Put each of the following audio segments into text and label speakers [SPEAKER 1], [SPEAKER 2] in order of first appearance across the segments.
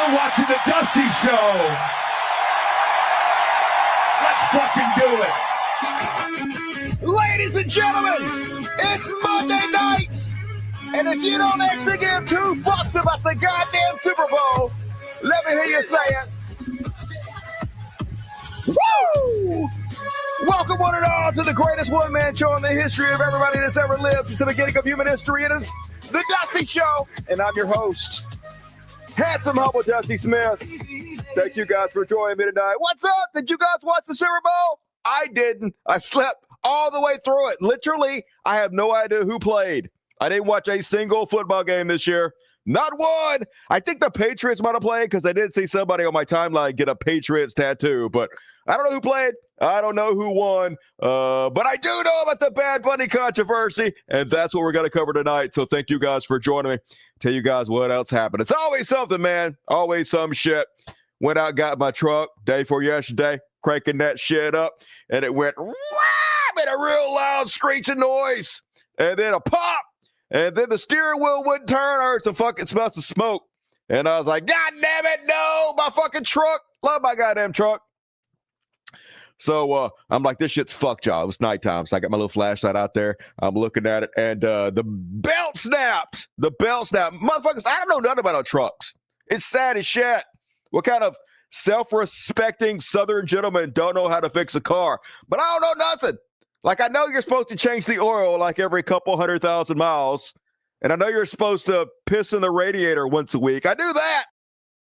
[SPEAKER 1] You're watching the Dusty Show. Let's fucking do it.
[SPEAKER 2] Ladies and gentlemen, it's Monday night. And if you don't actually give two fucks about the goddamn Super Bowl, let me hear you say it. Woo! Welcome one and all to the greatest one-man show in the history of everybody that's ever lived since the beginning of human history. It is the Dusty Show, and I'm your host, handsome, humble Dusty Smith. Thank you guys for joining me tonight. What's up? Did you guys watch the Super Bowl? I didn't. I slept all the way through it. Literally, I have no idea who played. I didn't watch a single football game this year. Not one. I think the Patriots might have played because I did see somebody on my timeline get a Patriots tattoo, but I don't know who played. I don't know who won, but I do know about the Bad Bunny controversy, and that's what we're going to cover tonight. So thank you guys for joining me. Tell you guys what else happened. It's always something, man. Always some shit. Went out, got my truck day before yesterday, cranking that shit up, and it went made a real loud screeching noise, and then a pop. And then the steering wheel wouldn't turn. I heard some fucking smells of smoke. And I was like, God damn it, no, my fucking truck. Love my goddamn truck. So I'm like, this shit's fucked, y'all. It was nighttime. So I got my little flashlight out there. I'm looking at it. And the belt snapped. The belt snapped. Motherfuckers, I don't know nothing about no trucks. It's sad as shit. What kind of self-respecting Southern gentleman don't know how to fix a car? But I don't know nothing. Like, I know you're supposed to change the oil like every couple 100,000 miles. And I know you're supposed to piss in the radiator once a week. I do that.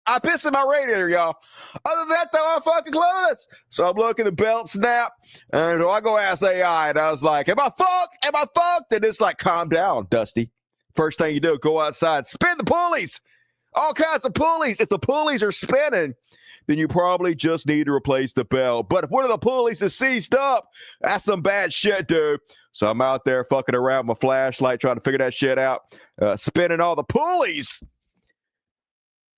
[SPEAKER 2] I piss in my radiator, y'all. Other than that, though, I'm fucking clueless. So I'm looking, the belt snap. And I go ask AI. And I was like, am I fucked? Am I fucked? And it's like, calm down, Dusty. First thing you do, go outside, spin the pulleys. All kinds of pulleys. If the pulleys are spinning, then you probably just need to replace the belt. But if one of the pulleys is seized up, that's some bad shit, dude. So I'm out there fucking around with my flashlight trying to figure that shit out, spinning all the pulleys.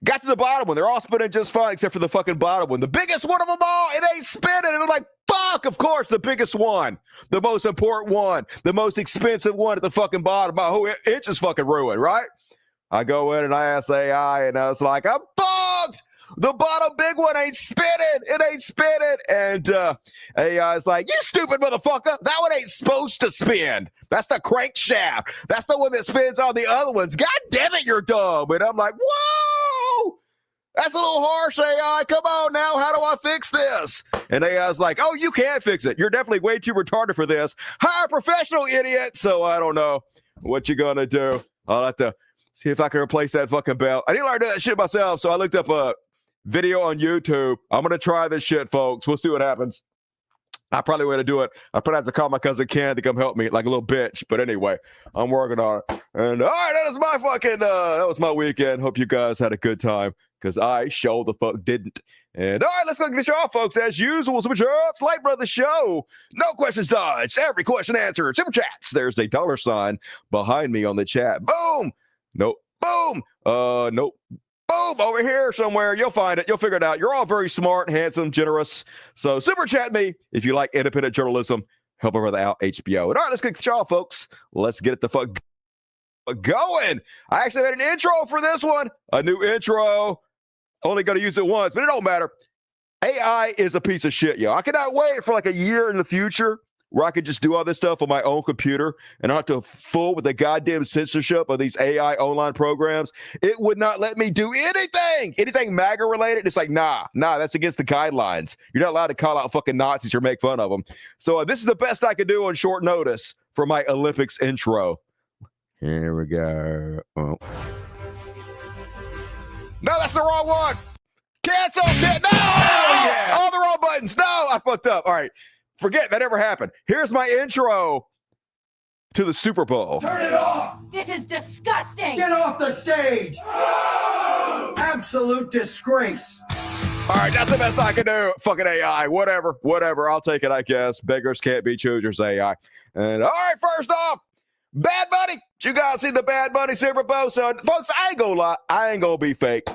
[SPEAKER 2] Got to the bottom one. They're all spinning just fine except for the fucking bottom one. The biggest one of them all, it ain't spinning. And I'm like, fuck, of course, the biggest one. The most important one. The most expensive one at the fucking bottom. My whole inch is fucking ruined, right? I go in and I ask AI, and I was like, I'm fucked. The bottom big one ain't spinning. It ain't spinning. And AI is like, you stupid motherfucker. That one ain't supposed to spin. That's the crankshaft. That's the one that spins on the other ones. God damn it, you're dumb. And I'm like, whoa. That's a little harsh, AI. Come on now. How do I fix this? And AI's like, oh, you can't fix it. You're definitely way too retarded for this. Hire a professional, idiot. So I don't know what you're going to do. I'll have to see if I can replace that fucking belt. I didn't learn that shit myself, so I looked up a video on YouTube. I'm going to try this shit, folks. We'll see what happens. I probably want to do it. I probably have to call my cousin Ken to come help me like a little bitch. But anyway, I'm working on it. And all right, that is my fucking, that was my weekend. Hope you guys had a good time because I sure the fuck didn't. And all right, let's go get the show off, folks. As usual, Super Chats, Light Brother Show. No questions dodged. Every question answered. Super Chats. There's a $sign behind me on the chat. Boom. Nope. Boom. Nope. Boom, over here somewhere. You'll find it. You'll figure it out. You're all very smart, handsome, generous. So super chat me if you like independent journalism. Help a brother out, HBO. And all right, let's get the show, folks. Let's get it the fuck going. I actually made an intro for this one. A new intro. Only going to use it once, but it don't matter. AI is a piece of shit, yo. I cannot wait for like a year in the future where I could just do all this stuff on my own computer and not to fool with the goddamn censorship of these AI online programs. It would not let me do anything MAGA related. It's like, nah, that's against the guidelines. You're not allowed to call out fucking Nazis or make fun of them. So this is the best I could do on short notice for my Olympics intro. Here we go. Oh. No, that's the wrong one. Cancel. No, yeah. All the wrong buttons. No, I fucked up. All right. Forget that ever happened. Here's my intro to the Super Bowl.
[SPEAKER 3] Turn it off!
[SPEAKER 4] This is disgusting!
[SPEAKER 3] Get off the stage! Absolute disgrace.
[SPEAKER 2] All right, that's the best I can do. Fucking AI. Whatever. I'll take it, I guess. Beggars can't be choosers, AI. And all right, first off, Bad Bunny. Did you guys see the Bad Bunny Super Bowl? So, folks, I ain't gonna lie. I ain't gonna be fake.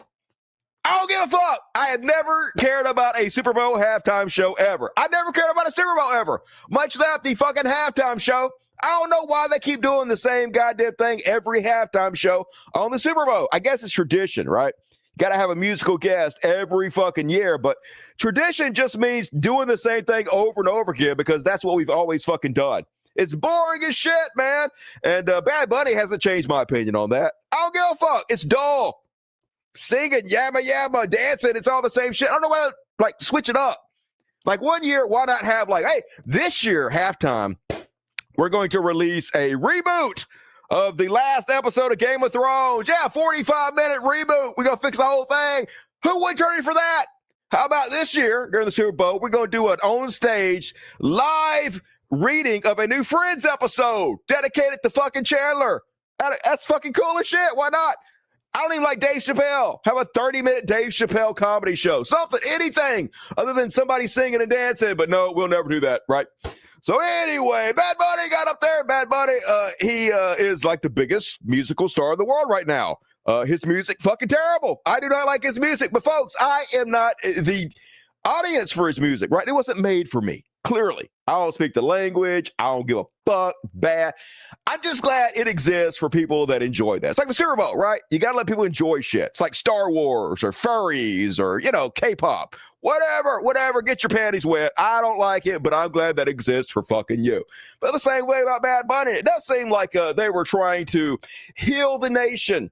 [SPEAKER 2] I don't give a fuck. I had never cared about a Super Bowl halftime show ever. I never cared about a Super Bowl ever, much less the fucking halftime show. I don't know why they keep doing the same goddamn thing every halftime show on the Super Bowl. I guess it's tradition, right? Got to have a musical guest every fucking year. But tradition just means doing the same thing over and over again because that's what we've always fucking done. It's boring as shit, man. And Bad Bunny hasn't changed my opinion on that. I don't give a fuck. It's dull. Singing, yabba yabba, dancing, it's all the same shit. I don't know why, like, switch it up. Like, one year, why not have, like, hey, this year, halftime, we're going to release a reboot of the last episode of Game of Thrones. Yeah, 45-minute reboot. We're going to fix the whole thing. Who would turn in for that? How about this year, during the Super Bowl, we're going to do an on-stage live reading of a new Friends episode dedicated to fucking Chandler. That's fucking cool as shit. Why not? I don't even like Dave Chappelle. Have a 30-minute Dave Chappelle comedy show. Something, anything other than somebody singing and dancing. But no, we'll never do that, right? So anyway, Bad Bunny got up there. Bad Bunny, he is like the biggest musical star in the world right now. His music, fucking terrible. I do not like his music. But folks, I am not the audience for his music, right? It wasn't made for me. Clearly, I don't speak the language. I don't give a fuck. Bad. I'm just glad it exists for people that enjoy that. It's like the Super Bowl, right? You got to let people enjoy shit. It's like Star Wars or furries or, you know, K-pop. Whatever. Get your panties wet. I don't like it, but I'm glad that exists for fucking you. But the same way about Bad Bunny, it does seem like they were trying to heal the nation.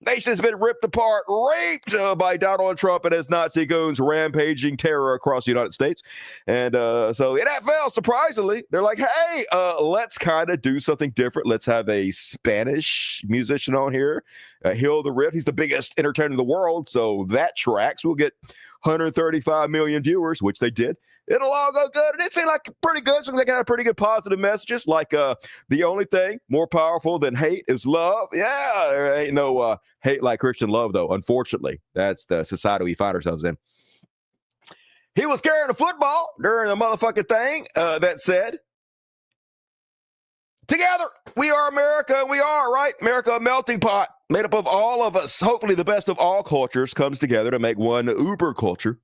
[SPEAKER 2] Nation has been ripped apart, raped by Donald Trump and his Nazi goons rampaging terror across the United States. And so the NFL, surprisingly, they're like, hey, let's kind of do something different. Let's have a Spanish musician on here, heal the rip. He's the biggest entertainer in the world, so that tracks. We'll get 135 million viewers, which they did. It'll all go good. And it seemed like pretty good. So they got a pretty good positive messages. Like the only thing more powerful than hate is love. Yeah, there ain't no hate like Christian love, though. Unfortunately, that's the society we find ourselves in. He was carrying a football during the motherfucking thing that said, together, we are America. We are, right? America, a melting pot made up of all of us. Hopefully, the best of all cultures comes together to make one uber culture.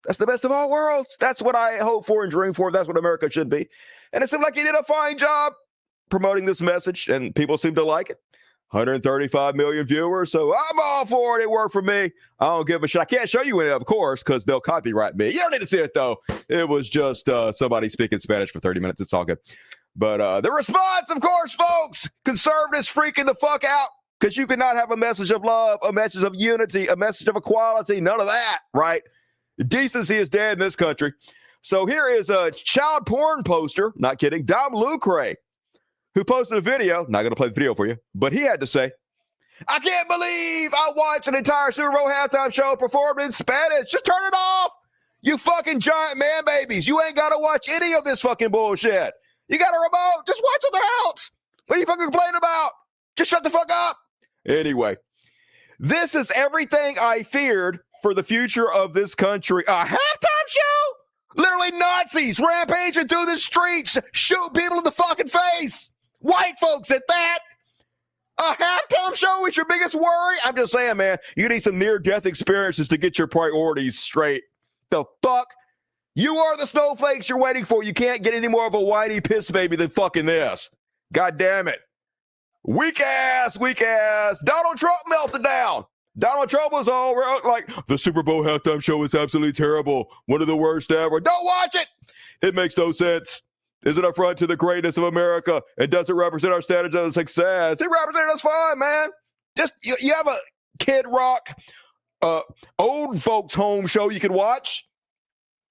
[SPEAKER 2] That's the best of all worlds. That's what I hope for and dream for. That's what America should be. And it seemed like he did a fine job promoting this message, and people seem to like it. 135 million viewers, so I'm all for it. It worked for me. I don't give a shit. I can't show you any, of course, because they'll copyright me. You don't need to see it, though. It was just somebody speaking Spanish for 30 minutes. It's all good. But the response, of course, folks, conservatives freaking the fuck out because you cannot have a message of love, a message of unity, a message of equality, none of that, right? Decency is dead in this country. So here is a child porn poster, not kidding, Dom Lucre, who posted a video. Not going to play the video for you, but he had to say, I can't believe I watched an entire Super Bowl halftime show performed in Spanish. Just turn it off. You fucking giant man babies. You ain't got to watch any of this fucking bullshit. You got a remote. Just watch something else. What are you fucking complaining about? Just shut the fuck up. Anyway, this is everything I feared for the future of this country. A halftime show? Literally Nazis rampaging through the streets, shoot people in the fucking face. White folks at that. A halftime show is your biggest worry? I'm just saying, man, you need some near-death experiences to get your priorities straight. The fuck? You are the snowflakes you're waiting for. You can't get any more of a whitey piss baby than fucking this. God damn it. Weak ass. Donald Trump melted down. Donald Trump was all like, the Super Bowl halftime show is absolutely terrible. One of the worst ever. Don't watch it. It makes no sense. Is it an affront to the greatness of America? It doesn't represent our standards of success. It represents us fine, man. Just, you have a Kid Rock, old folks home show you can watch.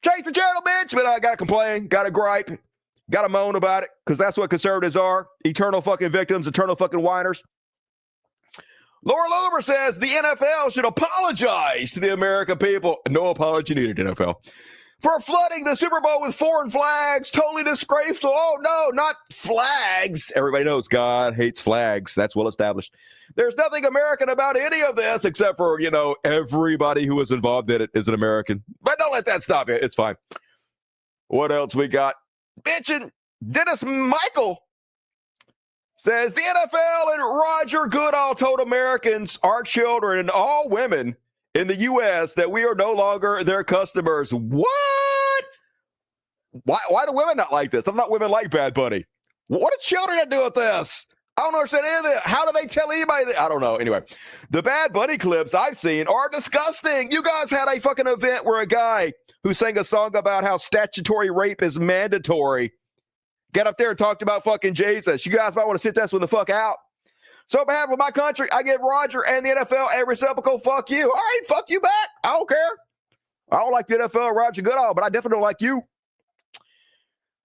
[SPEAKER 2] Change the channel, bitch. But I got to complain, got to gripe, got to moan about it because that's what conservatives are. Eternal fucking victims, eternal fucking whiners. Laura Lober says the NFL should apologize to the American people. No apology needed, NFL. For flooding the Super Bowl with foreign flags. Totally disgraceful. Oh, no, not flags. Everybody knows God hates flags. That's well established. There's nothing American about any of this except for, you know, everybody who was involved in it is an American. But don't let that stop you. It's fine. What else we got? Bitchin' Dennis Michael says the NFL and Roger Goodall told Americans, our children, and all women in the U.S. that we are no longer their customers. What? Why do women not like this? I thought women like Bad Bunny. What do children have to do with this? I don't understand any of that. How do they tell anybody that? I don't know. Anyway, the Bad Bunny clips I've seen are disgusting. You guys had a fucking event where a guy who sang a song about how statutory rape is mandatory get up there and talked about fucking Jesus. You guys might want to sit this one the fuck out. So on behalf of my country, I give Roger and the NFL a reciprocal fuck you. All right, fuck you back. I don't care. I don't like the NFL, Roger Goodall, but I definitely don't like you.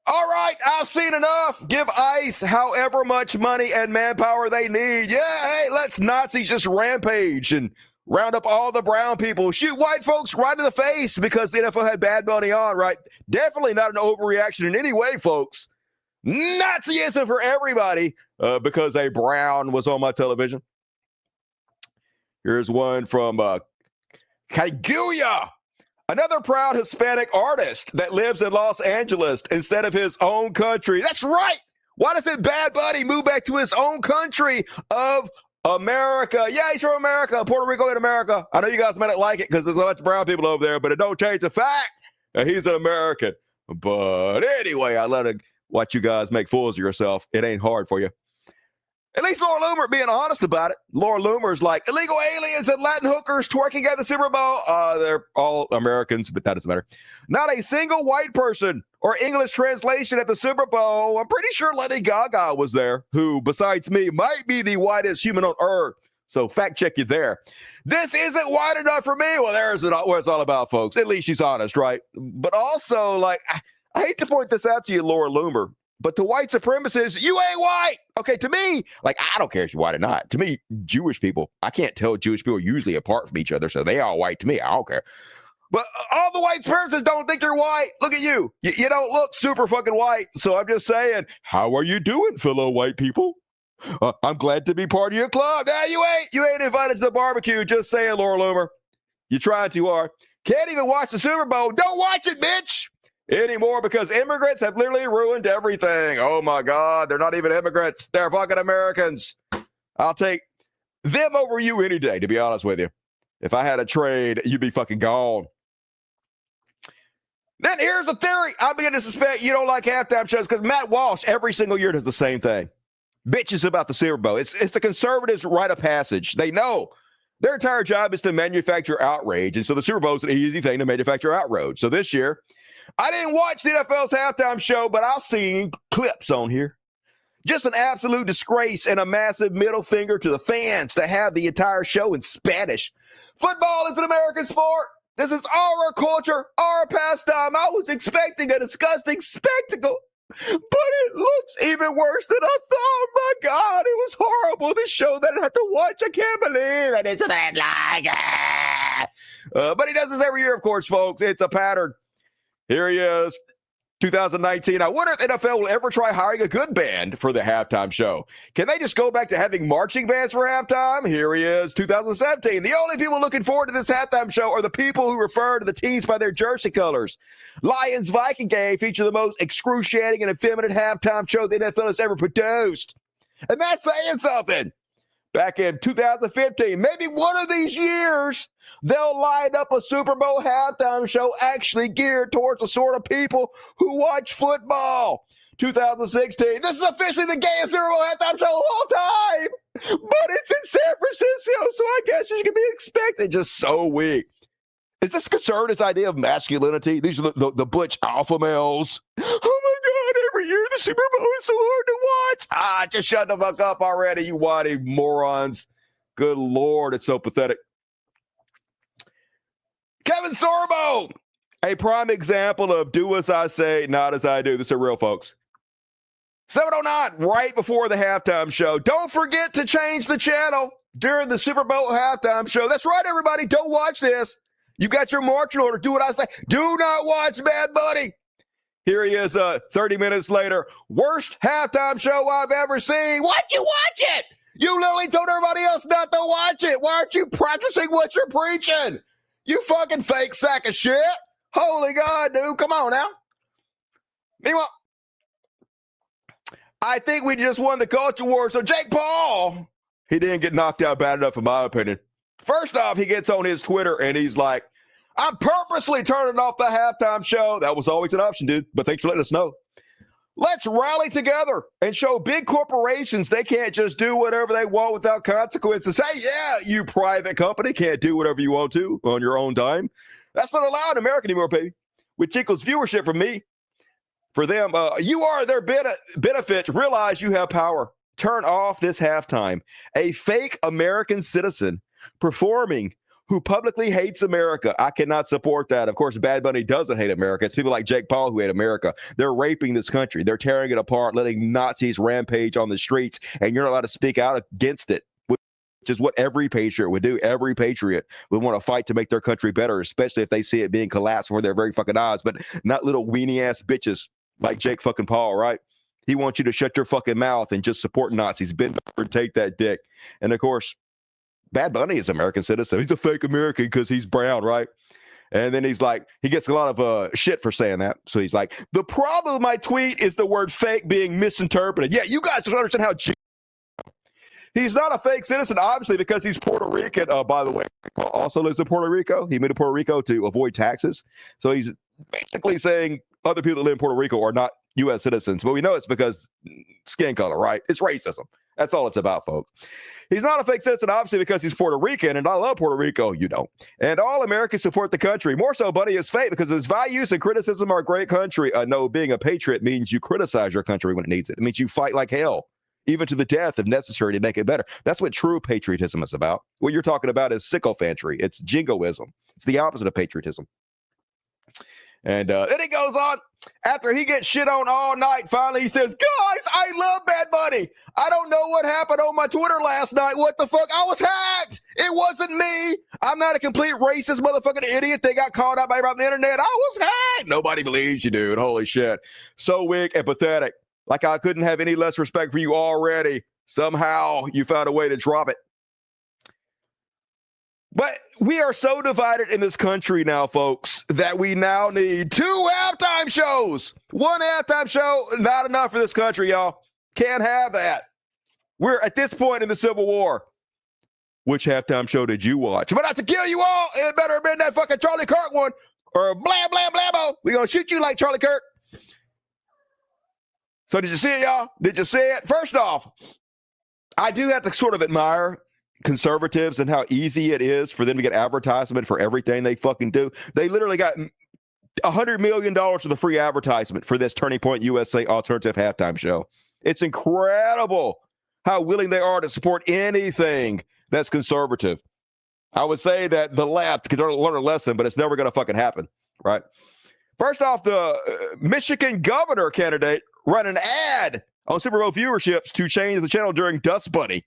[SPEAKER 2] All right, I've seen enough. Give ICE however much money and manpower they need. Yeah, hey, let's Nazis just rampage and round up all the brown people. Shoot white folks right in the face because the NFL had Bad Bunny on, right? Definitely not an overreaction in any way, folks. Nazism for everybody because a brown was on my television. Here's one from Kaiguya. Another proud Hispanic artist that lives in Los Angeles instead of his own country. That's right. Why doesn't Bad Bunny move back to his own country of America? Yeah, he's from America. Puerto Rico in America. I know you guys might not like it because there's a bunch of brown people over there, but it don't change the fact that he's an American. But anyway, I let it watch you guys make fools of yourself. It ain't hard for you. At least Laura Loomer being honest about it. Laura Loomer's like, illegal aliens and Latin hookers twerking at the Super Bowl. They're all Americans, but that doesn't matter. Not a single white person or English translation at the Super Bowl. I'm pretty sure Lady Gaga was there, who, besides me, might be the whitest human on earth. So fact check you there. This isn't white enough for me. Well, there's what it's all about, folks. At least she's honest, right? But also, like, I hate to point this out to you, Laura Loomer, but to white supremacists, you ain't white. Okay, to me, like, I don't care if you're white or not. To me, Jewish people, I can't tell Jewish people usually apart from each other, so they all white to me. I don't care. But all the white supremacists don't think you're white. Look at you. You don't look super fucking white. So I'm just saying, how are you doing, fellow white people? I'm glad to be part of your club. Nah, you ain't invited to the barbecue. Just saying, Laura Loomer. You trying too hard. Can't even watch the Super Bowl. Don't watch it, bitch. Anymore because immigrants have literally ruined everything. Oh my God, they're not even immigrants. They're fucking Americans. I'll take them over you any day, to be honest with you. If I had a trade, you'd be fucking gone. Then here's a theory. I begin to suspect you don't like halftime shows because Matt Walsh every single year does the same thing. Bitches about the Super Bowl. It's the conservatives' rite of passage. They know their entire job is to manufacture outrage. And so the Super Bowl is an easy thing to manufacture outrage. So this year, I didn't watch the NFL's halftime show, but I've seen clips on here. Just an absolute disgrace and a massive middle finger to the fans to have the entire show in Spanish. Football is an American sport. This is our culture, our pastime. I was expecting a disgusting spectacle, but it looks even worse than I thought. Oh my God, it was horrible. This show that I had to watch, I can't believe I didn't like it. But he does this every year, of course, folks. It's a pattern. Here he is, 2019. I wonder if NFL will ever try hiring a good band for the halftime show. Can they just go back to having marching bands for halftime? Here he is, 2017. The only people looking forward to this halftime show are the people who refer to the teams by their jersey colors. Lions-Viking game feature the most excruciating and effeminate halftime show the NFL has ever produced. And that's saying something. Back in 2015, maybe one of these years, they'll line up a Super Bowl halftime show actually geared towards the sort of people who watch football. 2016, this is officially the gayest Super Bowl halftime show of all time, but it's in San Francisco, so I guess you can be expected. Just so weak. Is this conservatives' idea of masculinity? These are the butch alpha males. Oh my God, every year the Super Bowl is so hard to watch. Just shut the fuck up already, you whitey morons. Good Lord, it's so pathetic. Kevin Sorbo, a prime example of do as I say, not as I do. This is real, folks. 7:09, right before the halftime show. Don't forget to change the channel during the Super Bowl halftime show. That's right, everybody. Don't watch this. You got your marching order. Do what I say. Do not watch Bad Bunny. Here he is 30 minutes later. Worst halftime show I've ever seen. Why'd you watch it? You literally told everybody else not to watch it. Why aren't you practicing what you're preaching? You fucking fake sack of shit. Holy God, dude. Come on now. Meanwhile, I think we just won the culture war. So Jake Paul, he didn't get knocked out bad enough in my opinion. First off, he gets on his Twitter and he's like, I'm purposely turning off the halftime show. That was always an option, dude. But thanks for letting us know. Let's rally together and show big corporations they can't just do whatever they want without consequences. Hey, yeah, you private company can't do whatever you want to on your own dime. That's not allowed in America anymore, baby. Which equals viewership for me. For them, you are their benefit. Realize you have power. Turn off this halftime. A fake American citizen performing who publicly hates America. I cannot support that. Of course, Bad Bunny doesn't hate America. It's people like Jake Paul who hate America. They're raping this country. They're tearing it apart, letting Nazis rampage on the streets, and you're not allowed to speak out against it, which is what every patriot would do. Every patriot would want to fight to make their country better, especially if they see it being collapsed before their very fucking eyes, but not little weenie-ass bitches like Jake fucking Paul, right? He wants you to shut your fucking mouth and just support Nazis. Bend over and take that dick. And, of course, Bad Bunny is an American citizen. He's a fake American because he's brown, right? And then he's like, he gets a lot of shit for saying that. So he's like, the problem with my tweet is the word fake being misinterpreted. Yeah, you guys don't understand how he's not a fake citizen, obviously, because he's Puerto Rican. By the way, also lives in Puerto Rico. He moved to Puerto Rico to avoid taxes. So he's basically saying other people that live in Puerto Rico are not U.S. citizens. But we know it's because skin color, right? It's racism. That's all it's about, folks. He's not a fake citizen, obviously, because he's Puerto Rican, and I love Puerto Rico. You don't. And all Americans support the country. More so, Bunny is fake because his values and criticism are a great country. No, being a patriot means you criticize your country when it needs it. It means you fight like hell, even to the death if necessary, to make it better. That's what true patriotism is about. What you're talking about is sycophantry. It's jingoism. It's the opposite of patriotism. And then he goes on, after he gets shit on all night, finally he says, guys, I love Bad Bunny. I don't know what happened on my Twitter last night. What the fuck? I was hacked. It wasn't me. I'm not a complete racist motherfucking idiot. They got called out by on the internet. I was hacked. Nobody believes you, dude. Holy shit. So weak and pathetic. Like I couldn't have any less respect for you already. Somehow you found a way to drop it. But we are so divided in this country now, folks, that we now need 2 halftime shows. 1 halftime show, not enough for this country, y'all. Can't have that. We're at this point in the Civil War. Which halftime show did you watch? But not to kill you all, it better have been that fucking Charlie Kirk one or blah, blah, blah. We're going to shoot you like Charlie Kirk. So did you see it, y'all? Did you see it? First off, I do have to sort of admire conservatives and how easy it is for them to get advertisement for everything they fucking do. They literally got $100 million for the free advertisement for this Turning Point USA alternative halftime show. It's incredible how willing they are to support anything that's conservative. I would say that the left could learn a lesson, but it's never going to fucking happen, right? First off, the Michigan governor candidate ran an ad on Super Bowl viewerships to change the channel during Dust Bunny.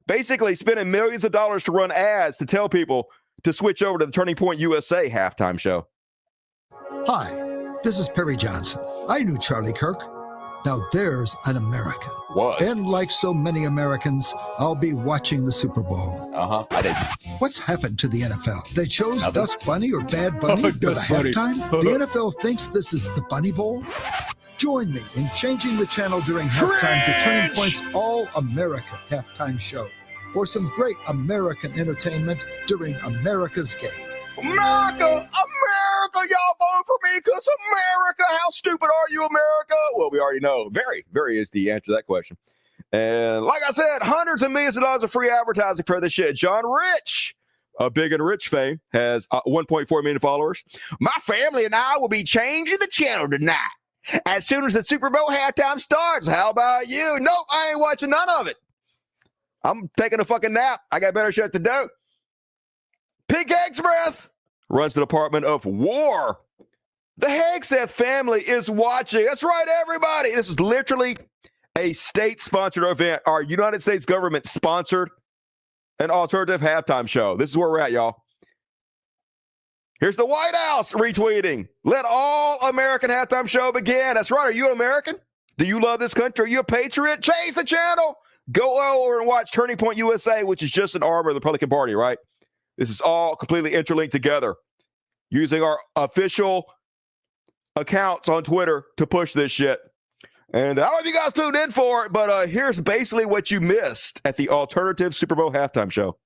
[SPEAKER 2] Basically spending millions of dollars to run ads to tell people to switch over to the Turning Point USA halftime show.
[SPEAKER 4] Hi, this is Perry Johnson. I knew Charlie Kirk. Now there's an American. And like so many Americans, I'll be watching the Super Bowl.
[SPEAKER 2] I did.
[SPEAKER 4] What's happened to the NFL? They chose Dust Bunny or Bad Bunny for the halftime? The NFL thinks this is the Bunny Bowl? Join me in changing the channel during halftime to Turning Point's All-America halftime show for some great American entertainment during America's game.
[SPEAKER 2] America! America! Y'all vote for me because America! How stupid are you, America? Well, we already know. Very, very is the answer to that question. And like I said, hundreds of millions of dollars of free advertising for this shit. John Rich, a Big and Rich fame, has 1.4 million followers. My family and I will be changing the channel tonight as soon as the Super Bowl halftime starts. How about you? Nope, I ain't watching none of it. I'm taking a fucking nap. I got better shit to do. Pig Hegseth runs the Department of War. The Hegseth family is watching. That's right, everybody. This is literally a state-sponsored event. Our United States government sponsored an alternative halftime show. This is where we're at, y'all. Here's the White House retweeting. Let all American halftime show begin. That's right. Are you an American? Do you love this country? Are you a patriot? Change the channel. Go over and watch Turning Point USA, which is just an arm of the Republican Party, right? This is all completely interlinked together using our official accounts on Twitter to push this shit. And I don't know if you guys tuned in for it, but here's basically what you missed at the alternative Super Bowl halftime show.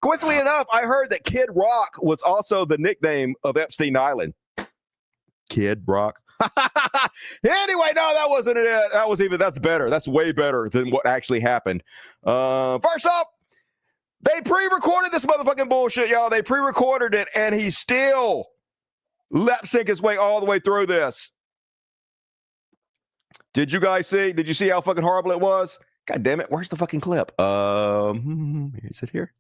[SPEAKER 2] Coincidentally enough, I heard that Kid Rock was also the nickname of Epstein Island. Kid Rock. Anyway, no, that wasn't it. That's better. That's way better than what actually happened. First up, they pre-recorded this motherfucking bullshit, y'all. They pre-recorded it, and he still lip sync his way all the way through this. Did you guys see? Did you see how fucking horrible it was? God damn it. Where's the fucking clip? Is it here?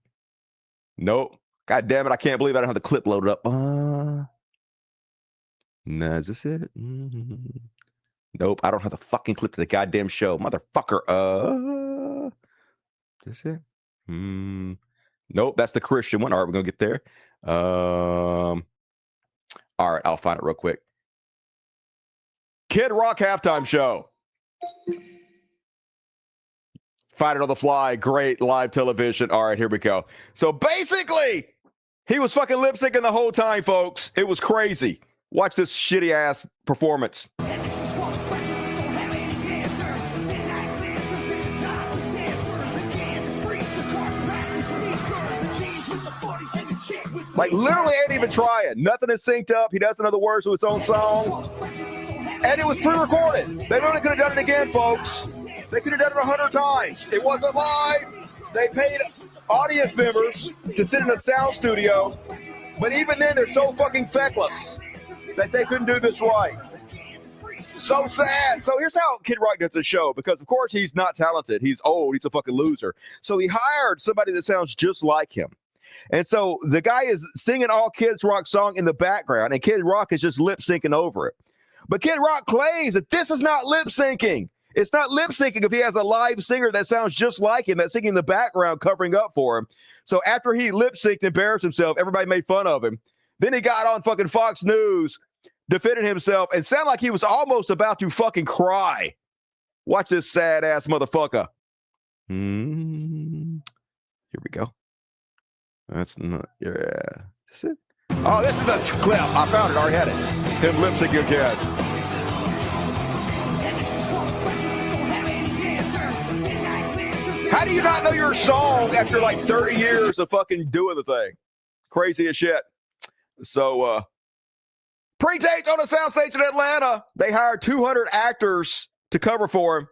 [SPEAKER 2] Nope. God damn it. I can't believe I don't have the clip loaded up. No, is this it? Nope. I don't have the fucking clip to the goddamn show. Motherfucker. Is this it? Nope. That's the Christian one. All right, we're going to get there. All right, I'll find it real quick. Kid Rock halftime show. Find it on the fly. Great live television. All right, here we go. So basically, he was fucking lip syncing the whole time, folks. It was crazy. Watch this shitty ass performance. Like literally ain't even trying. Nothing is synced up. He doesn't know the words to his own song. And it was pre-recorded. They literally could have done it again, folks. They could have done it 100 times. It wasn't live. They paid audience members to sit in a sound studio. But even then, they're so fucking feckless that they couldn't do this right. So sad. So here's how Kid Rock does the show, because of course he's not talented. He's old. He's a fucking loser. So he hired somebody that sounds just like him. And so the guy is singing all Kid Rock's song in the background, and Kid Rock is just lip syncing over it. But Kid Rock claims that this is not lip syncing. It's not lip syncing if he has a live singer that sounds just like him, that's singing in the background, covering up for him. So after he lip synced, embarrassed himself, everybody made fun of him. Then he got on fucking Fox News, defended himself, and sounded like he was almost about to fucking cry. Watch this sad ass motherfucker. Here we go. That's not, yeah. Is this it? Oh, this is the clip. I found it. I already had it. Him lip syncing again. How do you not know your song after like 30 years of fucking doing the thing? Crazy as shit. So, pre-taped on a soundstage in Atlanta. They hired 200 actors to cover for him.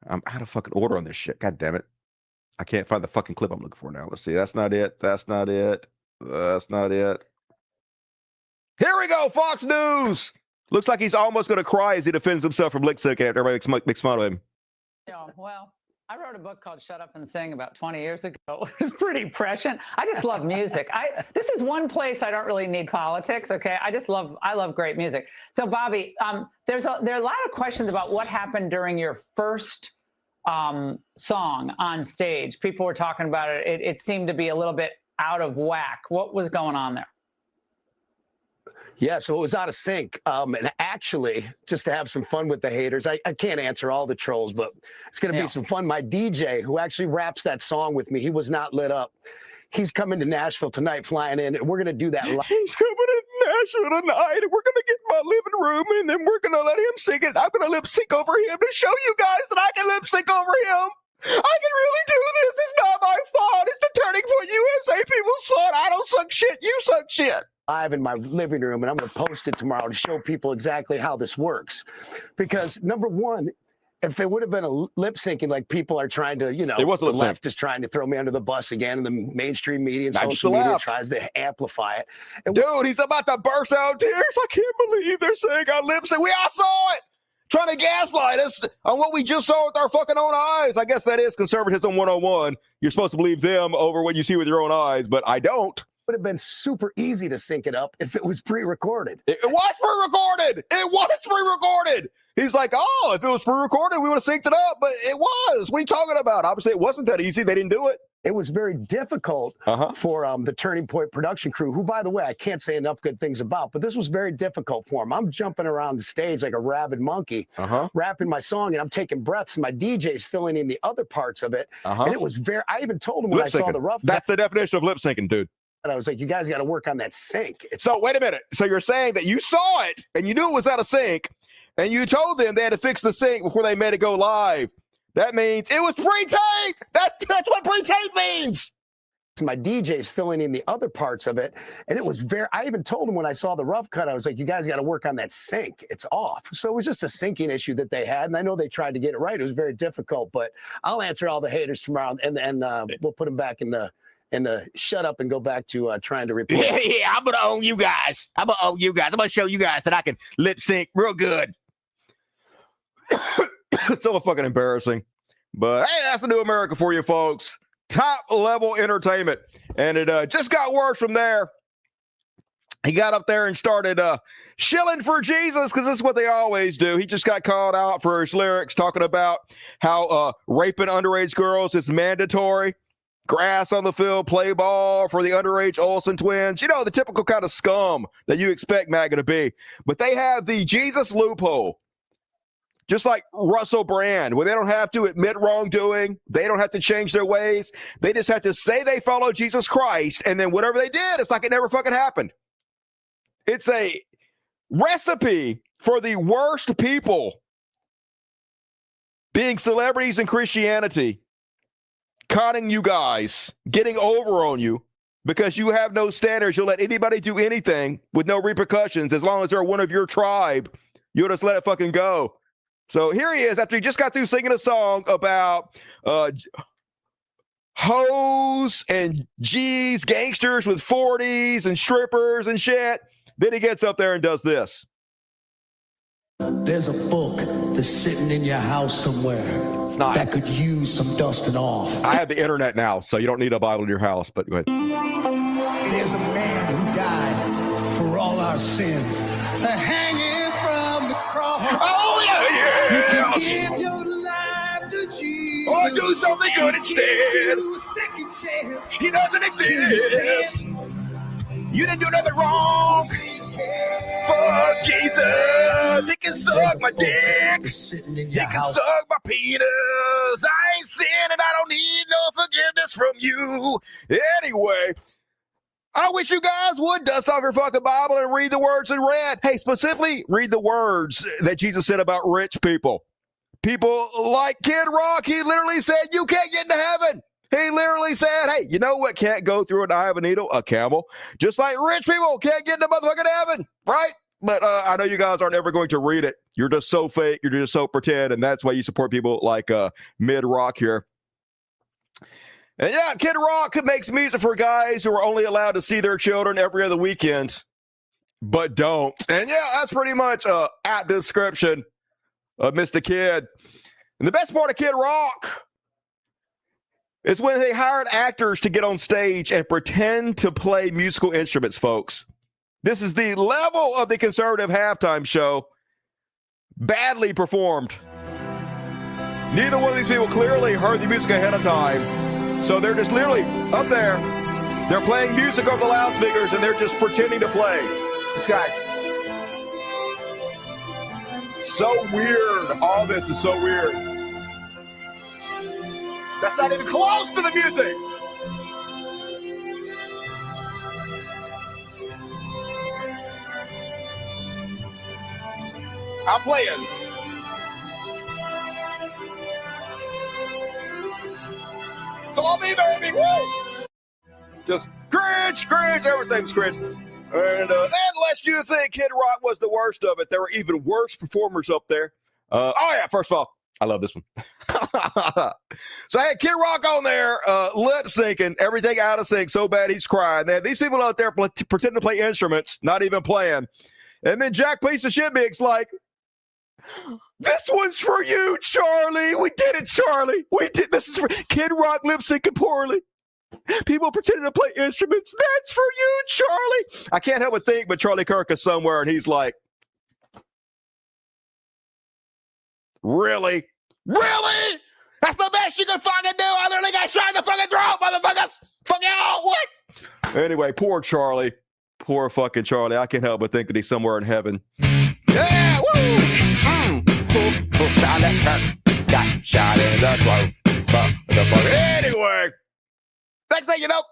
[SPEAKER 2] I'm out of fucking order on this shit. God damn it. I can't find the fucking clip I'm looking for now. Let's see. That's not it. That's not it. That's not it. Here we go. Fox News. Looks like he's almost going to cry as he defends himself from lip syncing after everybody makes fun of him.
[SPEAKER 5] Yeah, well, I wrote a book called Shut Up and Sing about 20 years ago. It was pretty prescient. I just love music. This is one place I don't really need politics, okay? I love great music. So, Bobby, there are a lot of questions about what happened during your first song on stage. People were talking about it. It seemed to be a little bit out of whack. What was going on there?
[SPEAKER 6] Yeah, so it was out of sync. And actually, just to have some fun with the haters, I can't answer all the trolls, but it's going to be some fun. My DJ, who actually raps that song with me, he was not lit up. He's coming to Nashville tonight, flying in, and we're going to do that live. He's coming to Nashville tonight, and we're going to get in my living room, and then we're going to let him sing it. I'm going to lip sync over him to show you guys that I can lip sync over him. I can really do this. It's not my fault. It's the Turning Point USA people's fault. I don't suck shit. You suck shit. Live in my living room, and I'm going to post it tomorrow to show people exactly how this works. Because number one, if it would have been a lip syncing like people are trying to, it was the left is trying to throw me under the bus again, and the mainstream media and social media tries to amplify it. And dude, he's about to burst out in tears. I can't believe they're saying I lip sync. We all saw it. Trying to gaslight us on what we just saw with our fucking own eyes. I guess that is conservatism 101. You're supposed to believe them over what you see with your own eyes, but I don't. Would have been super easy to sync it up if it was pre-recorded. It was pre-recorded. It was pre-recorded. He's like, oh, if it was pre-recorded, we would have synced it up, but it was. What are you talking about? Obviously, it wasn't that easy. They didn't do it. It was very difficult for the Turning Point production crew, who, by the way, I can't say enough good things about, but this was very difficult for them. I'm jumping around the stage like a rabid monkey, rapping my song, and I'm taking breaths, and my DJ's filling in the other parts of it. And it was very, I even told him when I saw the rough. That's the definition of lip syncing, dude. And I was like, you guys got to work on that sync. So wait a minute. So you're saying that you saw it and you knew it was out of sync, and you told them they had to fix the sync before they made it go live.
[SPEAKER 2] That means it was pre-tape. That's what pre-tape means.
[SPEAKER 6] My DJ's filling in the other parts of it, and it was I even told him when I saw the rough cut, I was like, you guys got to work on that sync. It's off. So it was just a syncing issue that they had, and I know they tried to get it right. It was very difficult, but I'll answer all the haters tomorrow, and we'll put them back in the shut up and go back to trying to report.
[SPEAKER 2] Yeah, I'm gonna own you guys. I'm gonna show you guys that I can lip sync real good. It's so fucking embarrassing, but hey, that's the new America for you folks. Top level entertainment. And it just got worse from there. He got up there and started shilling for Jesus, because this is what they always do. He just got called out for his lyrics, talking about how raping underage girls is mandatory. Grass on the field, play ball for the underage Olsen twins. You know, the typical kind of scum that you expect MAGA to be. But they have the Jesus loophole. Just like Russell Brand, where they don't have to admit wrongdoing. They don't have to change their ways. They just have to say they follow Jesus Christ, and then whatever they did, it's like it never fucking happened. It's a recipe for the worst people being celebrities in Christianity, conning you guys, getting over on you because you have no standards. You'll let anybody do anything with no repercussions. As long as they're one of your tribe, you'll just let it fucking go. So here he is after he just got through singing a song about hoes and G's, gangsters with 40s and strippers and shit. Then he gets up there and does this.
[SPEAKER 3] There's a book that's sitting in your house somewhere.
[SPEAKER 2] It's not.
[SPEAKER 3] That could use some dusting off.
[SPEAKER 2] I have the internet now, so you don't need a Bible in your house, but go ahead.
[SPEAKER 3] There's a man who died for all our sins. Hanging from the cross.
[SPEAKER 2] Oh, yeah.
[SPEAKER 3] You can give your life to Jesus.
[SPEAKER 2] Or do something good instead.
[SPEAKER 3] Give you a second chance.
[SPEAKER 2] He doesn't exist. You didn't do nothing wrong. Fuck Jesus. He can suck my dick. He can suck my penis. I ain't sinning. I don't need no forgiveness from you. Anyway, I wish you guys would dust off your fucking Bible and read the words in red. Hey, specifically, read the words that Jesus said about rich people. People like Kid Rock, he literally said, you can't get into heaven. He literally said, hey, you know what can't go through an eye of a needle? A camel. Just like rich people can't get into motherfucking heaven, right? But I know you guys aren't ever going to read it. You're just so fake. You're just so pretend. And that's why you support people like Mid Rock here. And yeah, Kid Rock makes music for guys who are only allowed to see their children every other weekend, but don't. And yeah, that's pretty much at description of Mr. Kid. And the best part of Kid Rock is when they hired actors to get on stage and pretend to play musical instruments, folks. This is the level of the conservative halftime show. Badly performed. Neither one of these people clearly heard the music ahead of time. So they're just literally up there. They're playing music over the loudspeakers, and they're just pretending to play. This guy. So weird. All this is so weird. That's not even close to the music. I'm playing. It's all me, baby. Woo! Just cringe, everything's cringe. And unless you think Kid Rock was the worst of it, there were even worse performers up there. Oh yeah, first of all, I love this one. So I had Kid Rock on there, lip syncing, everything out of sync, so bad he's crying. They had these people out there pretending to play instruments, not even playing. And then Jack Piece of Shit Mix like, this one's for you, Charlie. We did it, Charlie. We did. This is for Kid Rock lip syncing poorly. People pretending to play instruments. That's for you, Charlie. I can't help but think, but Charlie Kirk is somewhere, and he's like, really? Really? That's the best you can fucking do. I literally got shot in the fucking throat, motherfuckers. Fucking oh, what? Anyway, poor Charlie. Poor fucking Charlie. I can't help but think that he's somewhere in heaven. Yeah, woo! Charlie Kirk got shot in the throat. Anyway, next thing you know,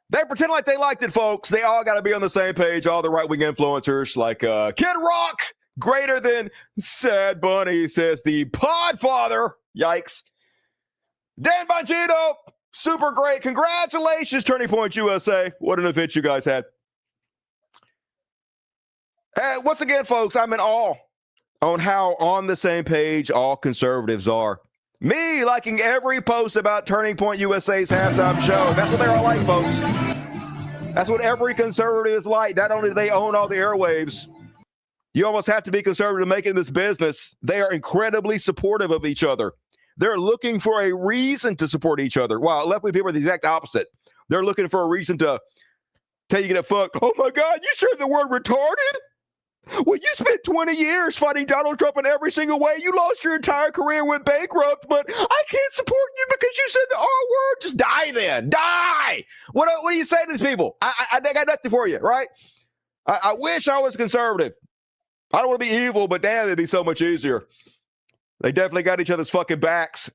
[SPEAKER 2] they pretend like they liked it, folks. They all got to be on the same page. All the right-wing influencers like Kid Rock greater than Sad Bunny, says the Podfather. Yikes. Dan Bongino, super great. Congratulations, Turning Point USA. What an event you guys had. And once again, folks, I'm in awe on how on the same page all conservatives are. Me liking every post about Turning Point USA's halftime show. That's what they're all like, folks. That's what every conservative is like. Not only do they own all the airwaves, you almost have to be conservative to make it in this business. They are incredibly supportive of each other. They're looking for a reason to support each other. While left-wing people are the exact opposite. They're looking for a reason to tell you to get fucked. Oh my God, you said the word retarded? Well, you spent 20 years fighting Donald Trump in every single way. You lost your entire career and went bankrupt, but I can't support you because you said the R word. Just die then. Die. What do you say to these people? I got nothing for you, right? I wish I was conservative. I don't want to be evil, but damn, it'd be so much easier. They definitely got each other's fucking backs.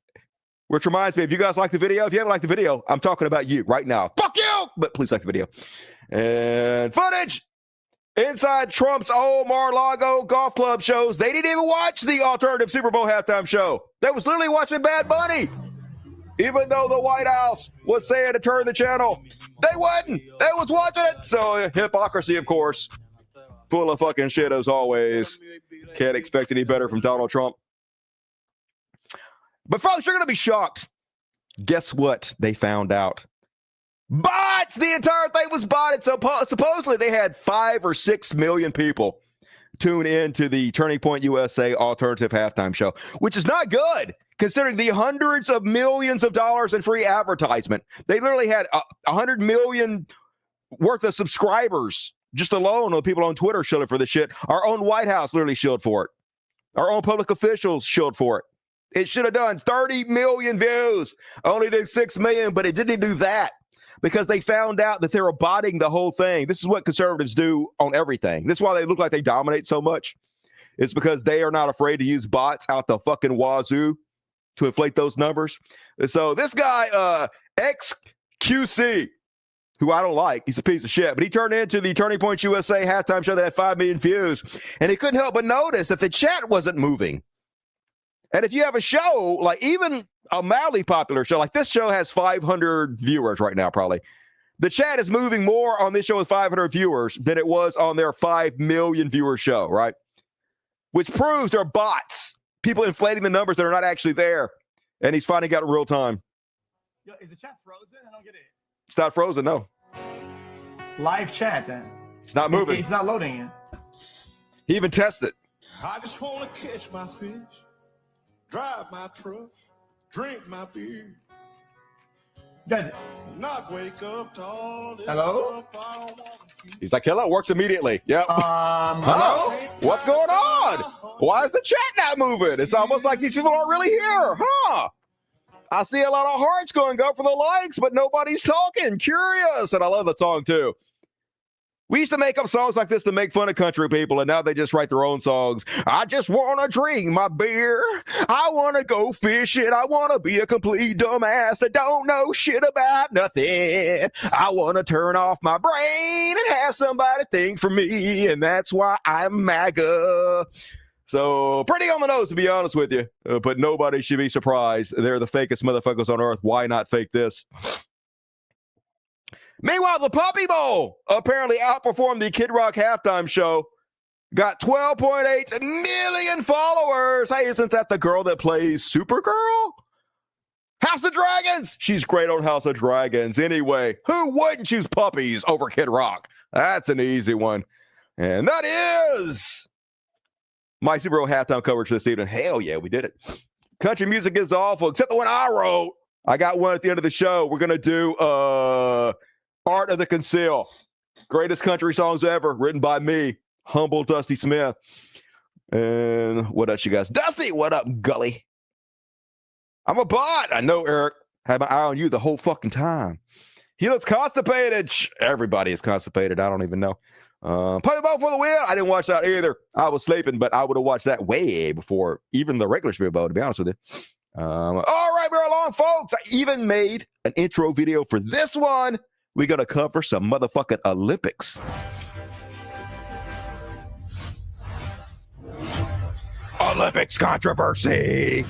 [SPEAKER 2] Which reminds me, if you guys like the video, if you haven't liked the video, I'm talking about you right now. Fuck you! But please like the video. And footage inside Trump's old Mar-a-Lago golf club shows. They didn't even watch the alternative Super Bowl halftime show. They was literally watching Bad Bunny. Even though the White House was saying to turn the channel, they wasn't. They was watching it. So hypocrisy, of course. Full of fucking shit as always. Can't expect any better from Donald Trump. But folks, you're going to be shocked. Guess what they found out? Bots! The entire thing was botted. So supposedly they had 5 or 6 million people tune in to the Turning Point USA alternative halftime show, which is not good considering the hundreds of millions of dollars in free advertisement. They literally had 100 million worth of subscribers just alone. The people on Twitter shielded for this shit. Our own White House literally shielded for it. Our own public officials shielded for it. It should have done 30 million views. Only did 6 million, but it didn't do that because they found out that they were botting the whole thing. This is what conservatives do on everything. This is why they look like they dominate so much. It's because they are not afraid to use bots out the fucking wazoo to inflate those numbers. So this guy, XQC, who I don't like, he's a piece of shit, but he turned into the Turning Point USA halftime show that had 5 million views, and he couldn't help but notice that the chat wasn't moving. And if you have a show, like even a mildly popular show, like this show has 500 viewers right now, probably. The chat is moving more on this show with 500 viewers than it was on their 5 million viewer show, right? Which proves they're bots, people inflating the numbers that are not actually there. And he's finding out in real time.
[SPEAKER 1] Yo, is the chat frozen? I don't get it.
[SPEAKER 2] It's not frozen, no.
[SPEAKER 1] Live chat, then.
[SPEAKER 2] It's not moving.
[SPEAKER 1] It's not loading yet.
[SPEAKER 2] He even tested.
[SPEAKER 7] I just want to catch my fish, drive my truck, drink my beer,
[SPEAKER 1] Guys,
[SPEAKER 7] not wake up to all this
[SPEAKER 1] Hello?
[SPEAKER 7] stuff I don't want to keep.
[SPEAKER 2] He's like, hello, works immediately. Yep.
[SPEAKER 1] hello?
[SPEAKER 2] What's going on? Why is the chat not moving? It's almost like these people aren't really here, huh? I see a lot of hearts going up for the likes, but nobody's talking. Curious. And I love that song, too. We used to make up songs like this to make fun of country people, and now they just write their own songs. I just want to drink my beer. I want to go fishing. I want to be a complete dumbass that don't know shit about nothing. I want to turn off my brain and have somebody think for me, and that's why I'm Maga. So pretty on the nose, to be honest with you, but nobody should be surprised. They're the fakest motherfuckers on earth. Why not fake this? Meanwhile, the Puppy Bowl apparently outperformed the Kid Rock halftime show. Got 12.8 million followers. Hey, isn't that the girl that plays Supergirl? House of Dragons. She's great on House of Dragons. Anyway, who wouldn't choose puppies over Kid Rock? That's an easy one. And that is my Super Bowl halftime coverage this evening. Hell yeah, we did it. Country music is awful, except the one I wrote. I got one at the end of the show. We're going to do Art of the Conceal. Greatest country songs ever, written by me, humble Dusty Smith. And what else, you guys? Dusty, what up, Gully? I'm a bot. I know, Eric. Had my eye on you the whole fucking time. He looks constipated. Everybody is constipated. I don't even know. Puppy Bowl for the win. I didn't watch that either. I was sleeping, but I would have watched that way before even the regular Super Bowl, to be honest with you. All right, we're along, folks. I even made an intro video for this one. We're going to cover some motherfucking Olympics. Olympics controversy.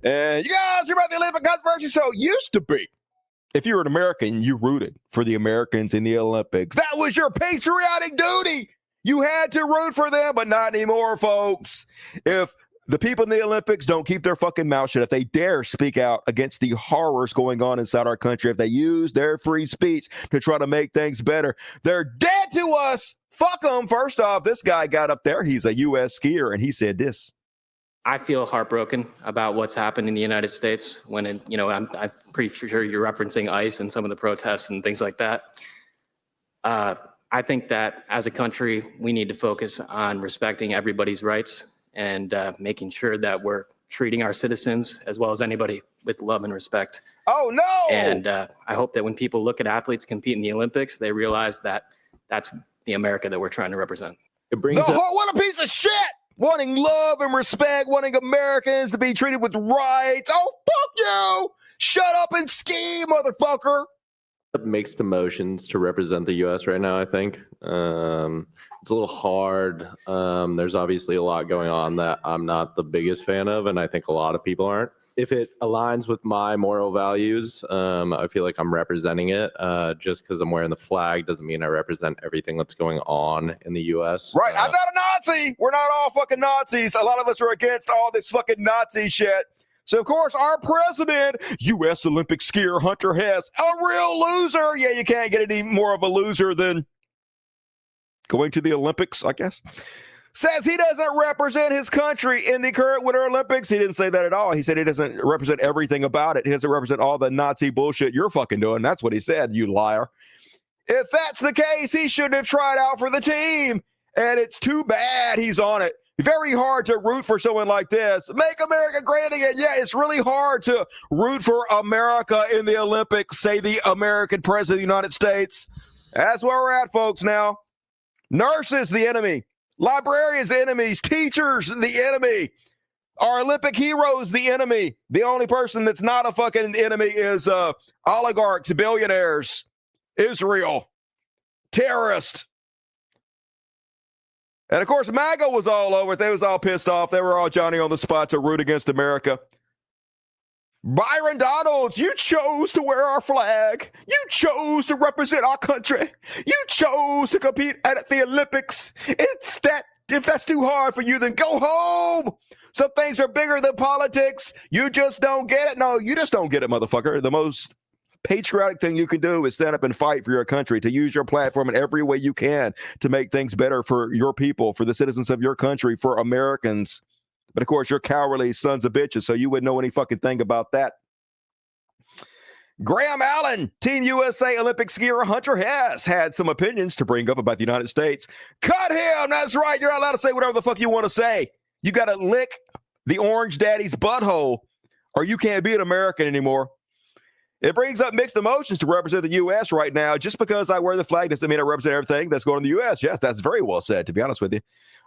[SPEAKER 2] And you guys hear about the Olympic controversy? So it used to be, if you were an American, you rooted for the Americans in the Olympics. That was your patriotic duty. You had to root for them, but not anymore, folks. If the people in the Olympics don't keep their fucking mouth shut, if they dare speak out against the horrors going on inside our country, if they use their free speech to try to make things better, they're dead to us. Fuck them. First off, this guy got up there. He's a U.S. skier, and he said this.
[SPEAKER 8] I feel heartbroken about what's happened in the United States when, I'm pretty sure you're referencing ICE and some of the protests and things like that. I think that as a country, we need to focus on respecting everybody's rights and making sure that we're treating our citizens as well as anybody with love and respect.
[SPEAKER 2] Oh, no!
[SPEAKER 8] And I hope that when people look at athletes compete in the Olympics, they realize that that's the America that we're trying to represent.
[SPEAKER 9] It brings up
[SPEAKER 2] what a piece of shit! Wanting love and respect, wanting Americans to be treated with rights. Oh, fuck you! Shut up and ski, motherfucker!
[SPEAKER 9] mixed emotions to represent the U.S. right now, I think. It's a little hard. There's obviously a lot going on that I'm not the biggest fan of, and I think a lot of people aren't. If it aligns with my moral values, I feel like I'm representing it. Just because I'm wearing the flag doesn't mean I represent everything that's going on in the U.S.
[SPEAKER 2] Right. I'm not a Nazi. We're not all fucking Nazis. A lot of us are against all this fucking Nazi shit. So, of course, our president, U.S. Olympic skier Hunter Hess, a real loser. Yeah, you can't get any more of a loser than going to the Olympics, I guess. Says he doesn't represent his country in the current Winter Olympics. He didn't say that at all. He said he doesn't represent everything about it. He doesn't represent all the Nazi bullshit you're fucking doing. That's what he said, you liar. If that's the case, he shouldn't have tried out for the team. And it's too bad he's on it. Very hard to root for someone like this. Make America great again. Yeah, it's really hard to root for America in the Olympics, say the American president of the United States. That's where we're at, folks, now. Nurses, the enemy. Librarians, the enemies. Teachers, the enemy. Our Olympic heroes, the enemy. The only person that's not a fucking enemy is oligarchs, billionaires, Israel, terrorists. And, of course, Maga was all over it. They was all pissed off. They were all Johnny on the spot to root against America. Byron Donalds, you chose to wear our flag. You chose to represent our country. You chose to compete at the Olympics. If that's too hard for you, then go home. Some things are bigger than politics. You just don't get it. No, you just don't get it, motherfucker. The most patriotic thing you can do is stand up and fight for your country, to use your platform in every way you can to make things better for your people, for the citizens of your country, for Americans. But, of course, you're cowardly sons of bitches, so you wouldn't know any fucking thing about that. Graham Allen, Team USA Olympic skier Hunter Hess, had some opinions to bring up about the United States. Cut him! That's right. You're not allowed to say whatever the fuck you want to say. You got to lick the orange daddy's butthole, or you can't be an American anymore. It brings up mixed emotions to represent the U.S. right now. Just because I wear the flag doesn't mean I represent everything that's going on in the U.S. Yes, that's very well said, to be honest with you.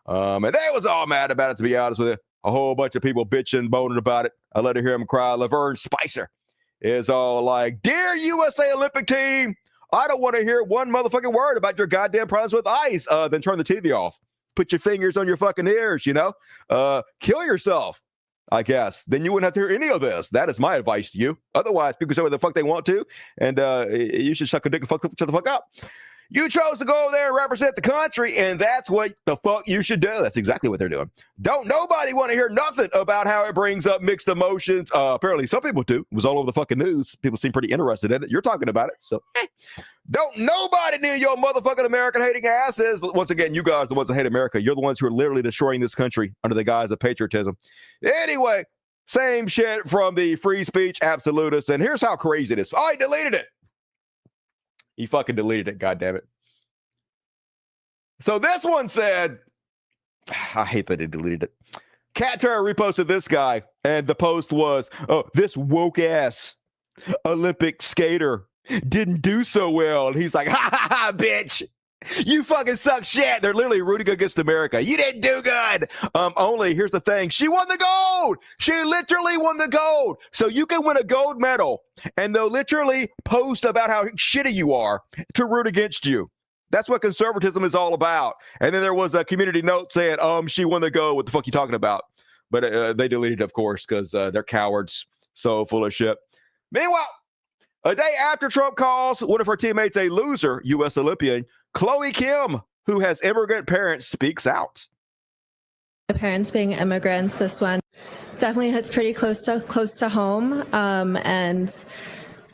[SPEAKER 2] And they was all mad about it, to be honest with you. A whole bunch of people bitching, moaning about it. I let her hear him cry. Laverne Spicer is all like, "Dear USA Olympic team, I don't want to hear one motherfucking word about your goddamn problems with ICE. Then turn the TV off. Put your fingers on your fucking ears, kill yourself, I guess. Then you wouldn't have to hear any of this. That is my advice to you. Otherwise, people say what the fuck they want to, and you should suck a dick and shut the fuck up. You chose to go over there and represent the country, and that's what the fuck you should do." That's exactly what they're doing. Don't nobody want to hear nothing about how it brings up mixed emotions. Apparently, some people do. It was all over the fucking news. People seem pretty interested in it. You're talking about it, so don't nobody near your motherfucking American-hating asses. Once again, you guys are the ones that hate America. You're the ones who are literally destroying this country under the guise of patriotism. Anyway, same shit from the free speech absolutists, and here's how crazy it is. Oh, he deleted it. He fucking deleted it, goddammit. So this one said, I hate that he deleted it. Cat Turner reposted this guy, and the post was, "Oh, this woke-ass Olympic skater didn't do so well." And he's like, "Ha ha ha, bitch. You fucking suck shit." They're literally rooting against America. You didn't do good. Only, here's the thing. She won the gold. She literally won the gold. So you can win a gold medal, and they'll literally post about how shitty you are to root against you. That's what conservatism is all about. And then there was a community note saying, she won the gold. What the fuck you talking about? But they deleted it, of course, because they're cowards. So full of shit. Meanwhile, a day after Trump calls one of her teammates a loser, U.S. Olympian, Chloe Kim, who has immigrant parents, speaks out.
[SPEAKER 10] My parents being immigrants, this one definitely hits pretty close to home. And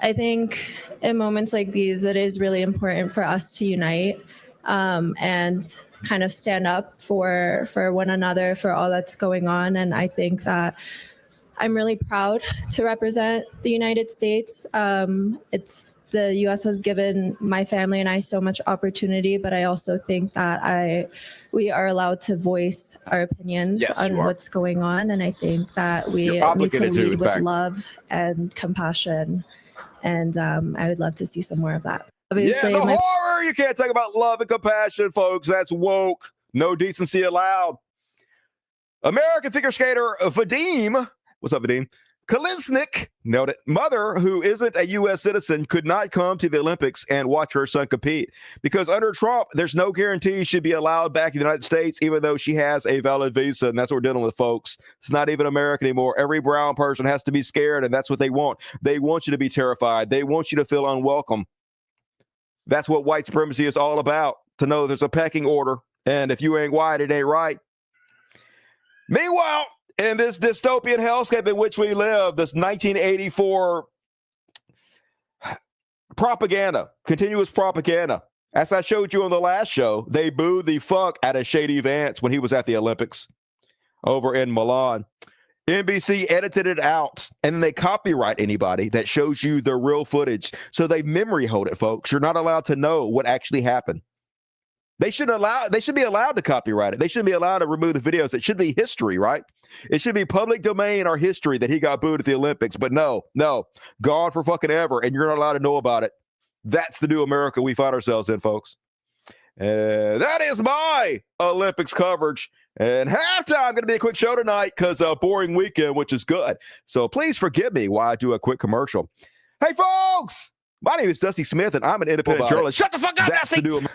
[SPEAKER 10] I think in moments like these, it is really important for us to unite and kind of stand up for one another, for all that's going on. And I think that I'm really proud to represent the United States. The U.S. has given my family and I so much opportunity, but I also think that we are allowed to voice our opinions on what's going on. And I think that we need to lead with love and compassion. And I would love to see some more of that. Obviously,
[SPEAKER 2] the horror! You can't talk about love and compassion, folks. That's woke. No decency allowed. American figure skater Vadim, what's up, Vadim? Kalinsnik, nailed it. Mother, who isn't a U.S. citizen, could not come to the Olympics and watch her son compete because under Trump, there's no guarantee she'd be allowed back in the United States, even though she has a valid visa. And that's what we're dealing with, folks. It's not even America anymore. Every brown person has to be scared, and that's what they want. They want you to be terrified. They want you to feel unwelcome. That's what white supremacy is all about, to know there's a pecking order. And if you ain't white, it ain't right. Meanwhile, in this dystopian hellscape in which we live, this 1984 propaganda, continuous propaganda. As I showed you on the last show, they booed the fuck out of Shady Vance when he was at the Olympics over in Milan. NBC edited it out, and then they copyright anybody that shows you the real footage. So they memory hold it, folks. You're not allowed to know what actually happened. They should be allowed to copyright it. They shouldn't be allowed to remove the videos. It should be history, right? It should be public domain or history that he got booed at the Olympics. But no, gone for fucking ever, and you're not allowed to know about it. That's the new America we find ourselves in, folks. That is my Olympics coverage. And halftime going to be a quick show tonight because a boring weekend, which is good. So please forgive me while I do a quick commercial. Hey, folks, my name is Dusty Smith, and I'm an independent journalist. Shut the fuck up, Dusty!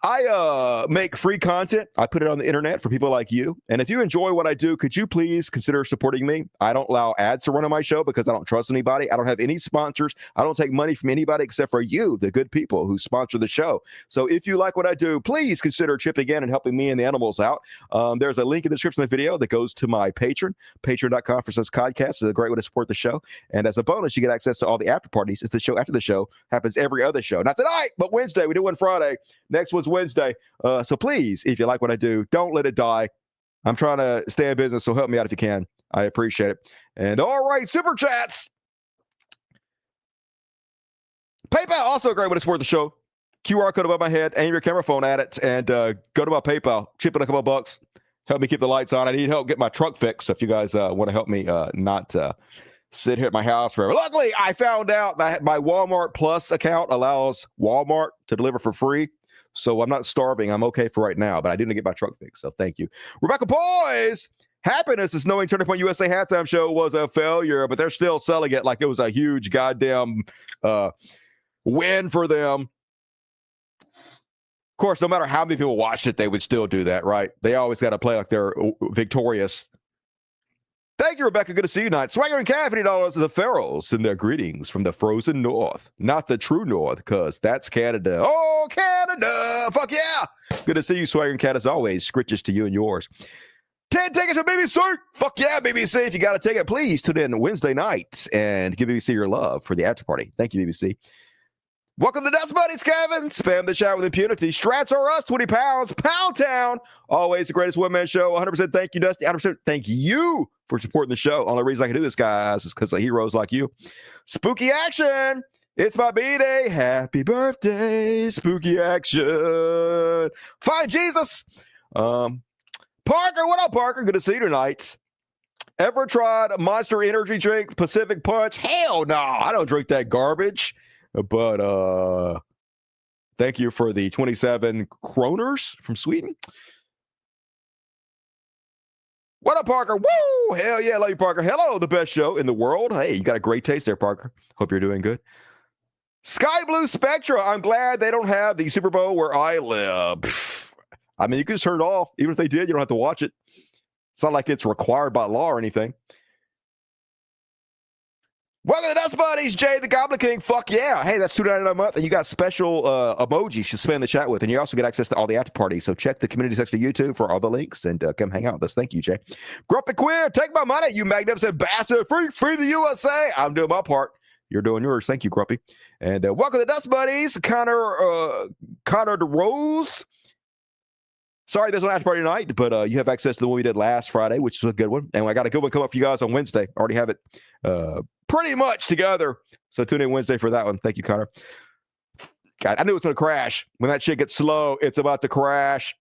[SPEAKER 2] I make free content. I put it on the internet for people like you. And if you enjoy what I do, could you please consider supporting me? I don't allow ads to run on my show because I don't trust anybody. I don't have any sponsors. I don't take money from anybody except for you, the good people who sponsor the show. So if you like what I do, please consider chipping in and helping me and the animals out. There's a link in the description of the video that goes to my Patreon, patreon.com/podcast. It's a great way to support the show. And as a bonus, you get access to all the after parties. It's the show after the show. Happens every other show. Not tonight, but Wednesday. We do one Friday. Next one's Wednesday. So please, if you like what I do, don't let it die. I'm trying to stay in business, so help me out if you can. I appreciate it. And all right, super chats. PayPal, also a great way to support the show. QR code above my head, aim your camera phone at it, and go to my PayPal. Chip in a couple bucks. Help me keep the lights on. I need help get my truck fixed. So if you guys want to help me not sit here at my house forever. Luckily, I found out that my Walmart Plus account allows Walmart to deliver for free. So I'm not starving. I'm okay for right now, but I didn't get my truck fixed. So thank you. Rebecca Boys, happiness is knowing Turning Point USA halftime show was a failure, but they're still selling it like it was a huge goddamn win for them. Of course, no matter how many people watched it, they would still do that, right? They always got to play like they're victorious. Thank you, Rebecca. Good to see you tonight. Swagger and Cat, $50 to the Pharaohs send their greetings from the frozen north. Not the true north, because that's Canada. Oh, Canada! Fuck yeah! Good to see you, Swagger and Cat, as always. Scritches to you and yours. 10 tickets for BBC. Fuck yeah, BBC. If you got a ticket, please tune in Wednesday night and give BBC your love for the after party. Thank you, BBC. Welcome to Dust Buddies, Kevin. Spam the chat with impunity. Strats are us, 20 pounds. Pound Town. Always the greatest one-man show. 100% thank you, Dusty. 100% thank you for supporting the show. Only reason I can do this, guys, is because of heroes like you. Spooky action. It's my B-Day. Happy birthday. Spooky action. Fine, Jesus. Parker, what up, Parker? Good to see you tonight. Ever tried a Monster Energy drink, Pacific Punch? Hell no. I don't drink that garbage. But thank you for the 27 kroners from Sweden. What up, Parker? Woo! Hell yeah, love you, Parker. Hello, the best show in the world. Hey, you got a great taste there, Parker. Hope you're doing good. Sky Blue Spectra. I'm glad they don't have the Super Bowl where I live. I mean, you can just turn it off. Even if they did, you don't have to watch it. It's not like it's required by law or anything. Welcome to Dust Buddies, Jay the Goblin King. Fuck yeah. Hey, that's $2.99 a month, and you got special emojis to spam the chat with, and you also get access to all the after parties. So check the community section of YouTube for all the links, and come hang out with us. Thank you, Jay. Grumpy Queer, take my money, you magnificent bastard. Free the USA. I'm doing my part. You're doing yours. Thank you, Grumpy. And welcome to Dust Buddies, Connor DeRose. Sorry, there's no after party tonight, but you have access to the one we did last Friday, which is a good one. And I got a good one coming up for you guys on Wednesday. Already have it pretty much together. So tune in Wednesday for that one. Thank you, Connor. God, I knew it was going to crash. When that shit gets slow, it's about to crash.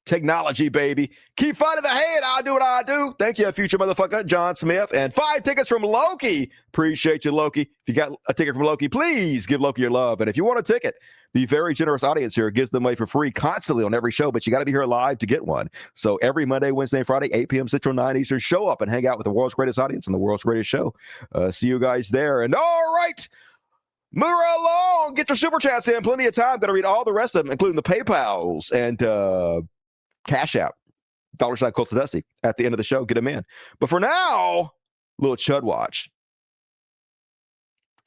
[SPEAKER 2] Technology, baby. Keep fighting the head. I'll do what I do. Thank you, future motherfucker, John Smith. And 5 tickets from Loki. Appreciate you, Loki. If you got a ticket from Loki, please give Loki your love. And if you want a ticket, the very generous audience here gives them away for free constantly on every show, but you got to be here live to get one. So every Monday, Wednesday, and Friday, 8 p.m. Central, 9 Eastern, show up and hang out with the world's greatest audience and the world's greatest show. See you guys there. And all right. Move right along. Get your super chats in. Plenty of time. Got to read all the rest of them, including the PayPals and Cash App, $sign Cult of Dusty. At the end of the show, get them in. But for now, little Chud Watch.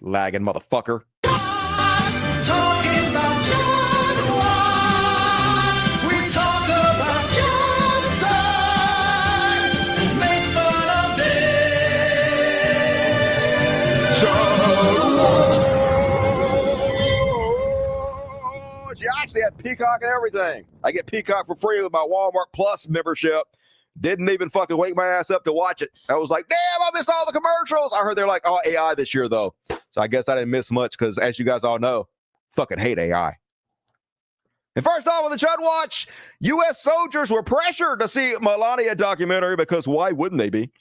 [SPEAKER 2] Lagging motherfucker.
[SPEAKER 3] Talking about Chud Watch. We talk about Chud's side. Make fun of it.
[SPEAKER 2] Chud Watch. You actually had Peacock and everything. I get Peacock for free with my Walmart Plus membership. Didn't even fucking wake my ass up to watch it. I was like, damn, I missed all the commercials. I heard they're like all AI this year, though. So I guess I didn't miss much because, as you guys all know, fucking hate AI. And first off on the Chud Watch, U.S. soldiers were pressured to see Melania documentary because why wouldn't they be?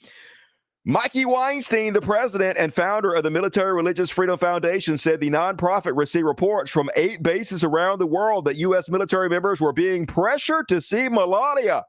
[SPEAKER 2] Mikey Weinstein, the president and founder of the Military Religious Freedom Foundation, said the nonprofit received reports from 8 bases around the world that U.S. military members were being pressured to see Melania.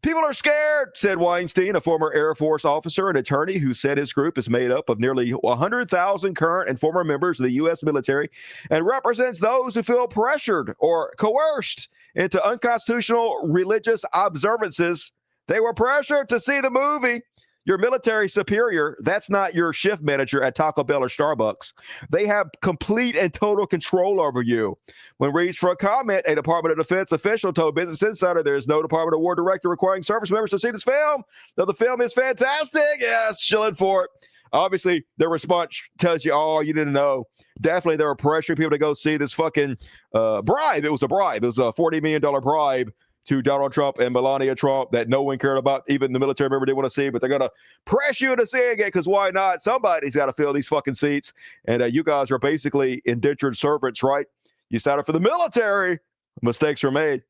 [SPEAKER 2] People are scared, said Weinstein, a former Air Force officer and attorney who said his group is made up of nearly 100,000 current and former members of the U.S. military and represents those who feel pressured or coerced into unconstitutional religious observances. They were pressured to see the movie. Your military superior, that's not your shift manager at Taco Bell or Starbucks. They have complete and total control over you. When raised for a comment, a Department of Defense official told Business Insider there is no Department of War director requiring service members to see this film, though the film is fantastic. Yes, chilling for it. Obviously, their response tells you all you need to know. Definitely, they were pressuring people to go see this fucking bribe. It was a bribe. It was a $40 million bribe to Donald Trump and Melania Trump that no one cared about. Even the military member didn't want to see, but they're going to press you into seeing it because why not? Somebody's got to fill these fucking seats. And you guys are basically indentured servants, right? You signed up for the military. Mistakes were made.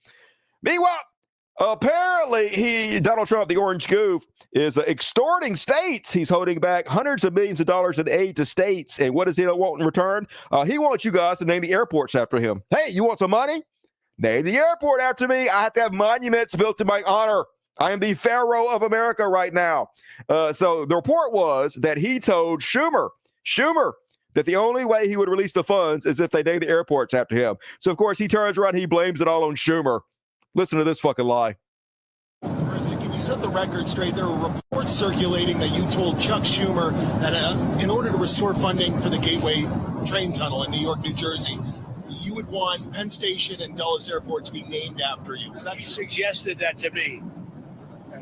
[SPEAKER 2] Meanwhile, apparently Donald Trump, the orange goof, is extorting states. He's holding back hundreds of millions of dollars in aid to states. And what does he want in return? He wants you guys to name the airports after him. Hey, you want some money? Name the airport after me. I have to have monuments built to my honor. I am the Pharaoh of America right now. So the report was that he told Schumer, that the only way he would release the funds is if they name the airports after him. So, of course, he turns around, he blames it all on Schumer. Listen to this fucking lie.
[SPEAKER 11] Mr. President, can you set the record straight? There were reports circulating that you told Chuck Schumer that in order to restore funding for the Gateway train tunnel in New York, New Jersey, you would want Penn Station and Dulles Airport to be named after you. Is that
[SPEAKER 12] He suggested that to me.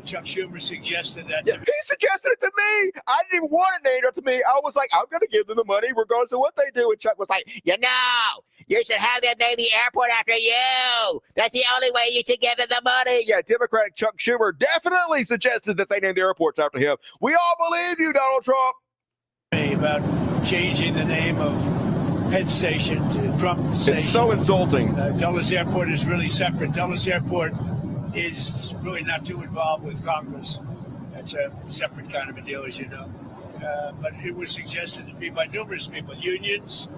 [SPEAKER 12] Chuck Schumer suggested that to me.
[SPEAKER 2] He suggested it to me. I didn't even want it named after me. I was like, I'm going to give them the money regardless of what they do. And Chuck was like, you should have them name the airport after you. That's the only way you should give them the money. Yeah, Democratic Chuck Schumer definitely suggested that they name the airports after him. We all believe you, Donald Trump.
[SPEAKER 12] About changing the name of Penn Station to Trump Station.
[SPEAKER 2] It's so insulting.
[SPEAKER 12] Dulles Airport is really separate. Dulles Airport is really not too involved with Congress. That's a separate kind of a deal, as you know. But it was suggested to me by numerous people, unions,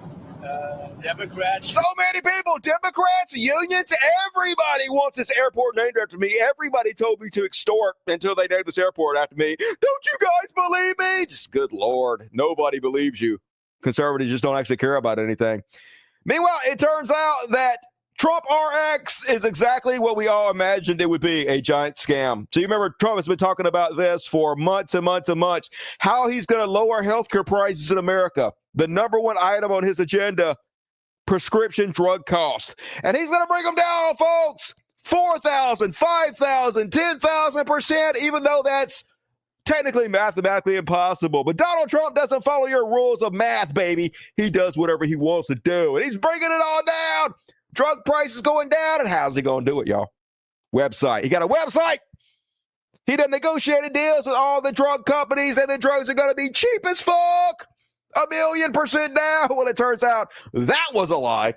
[SPEAKER 12] Democrats.
[SPEAKER 2] So many people, Democrats, unions, everybody wants this airport named after me. Everybody told me to extort until they named this airport after me. Don't you guys believe me? Just good Lord. Nobody believes you. Conservatives just don't actually care about anything. Meanwhile, it turns out that Trump RX is exactly what we all imagined it would be, a giant scam. So you remember Trump has been talking about this for months and months and months, how he's going to lower healthcare prices in America. The number one item on his agenda, prescription drug costs. And he's going to bring them down, folks. 4,000, 5,000, 10,000%, even though that's technically mathematically impossible. But Donald Trump doesn't follow your rules of math, baby. He does whatever he wants to do. And he's bringing it all down. Drug prices going down. And how's he going to do it, y'all? Website. He got a website. He done negotiated deals with all the drug companies, and the drugs are going to be cheap as fuck. 1,000,000% now. Well, it turns out that was a lie.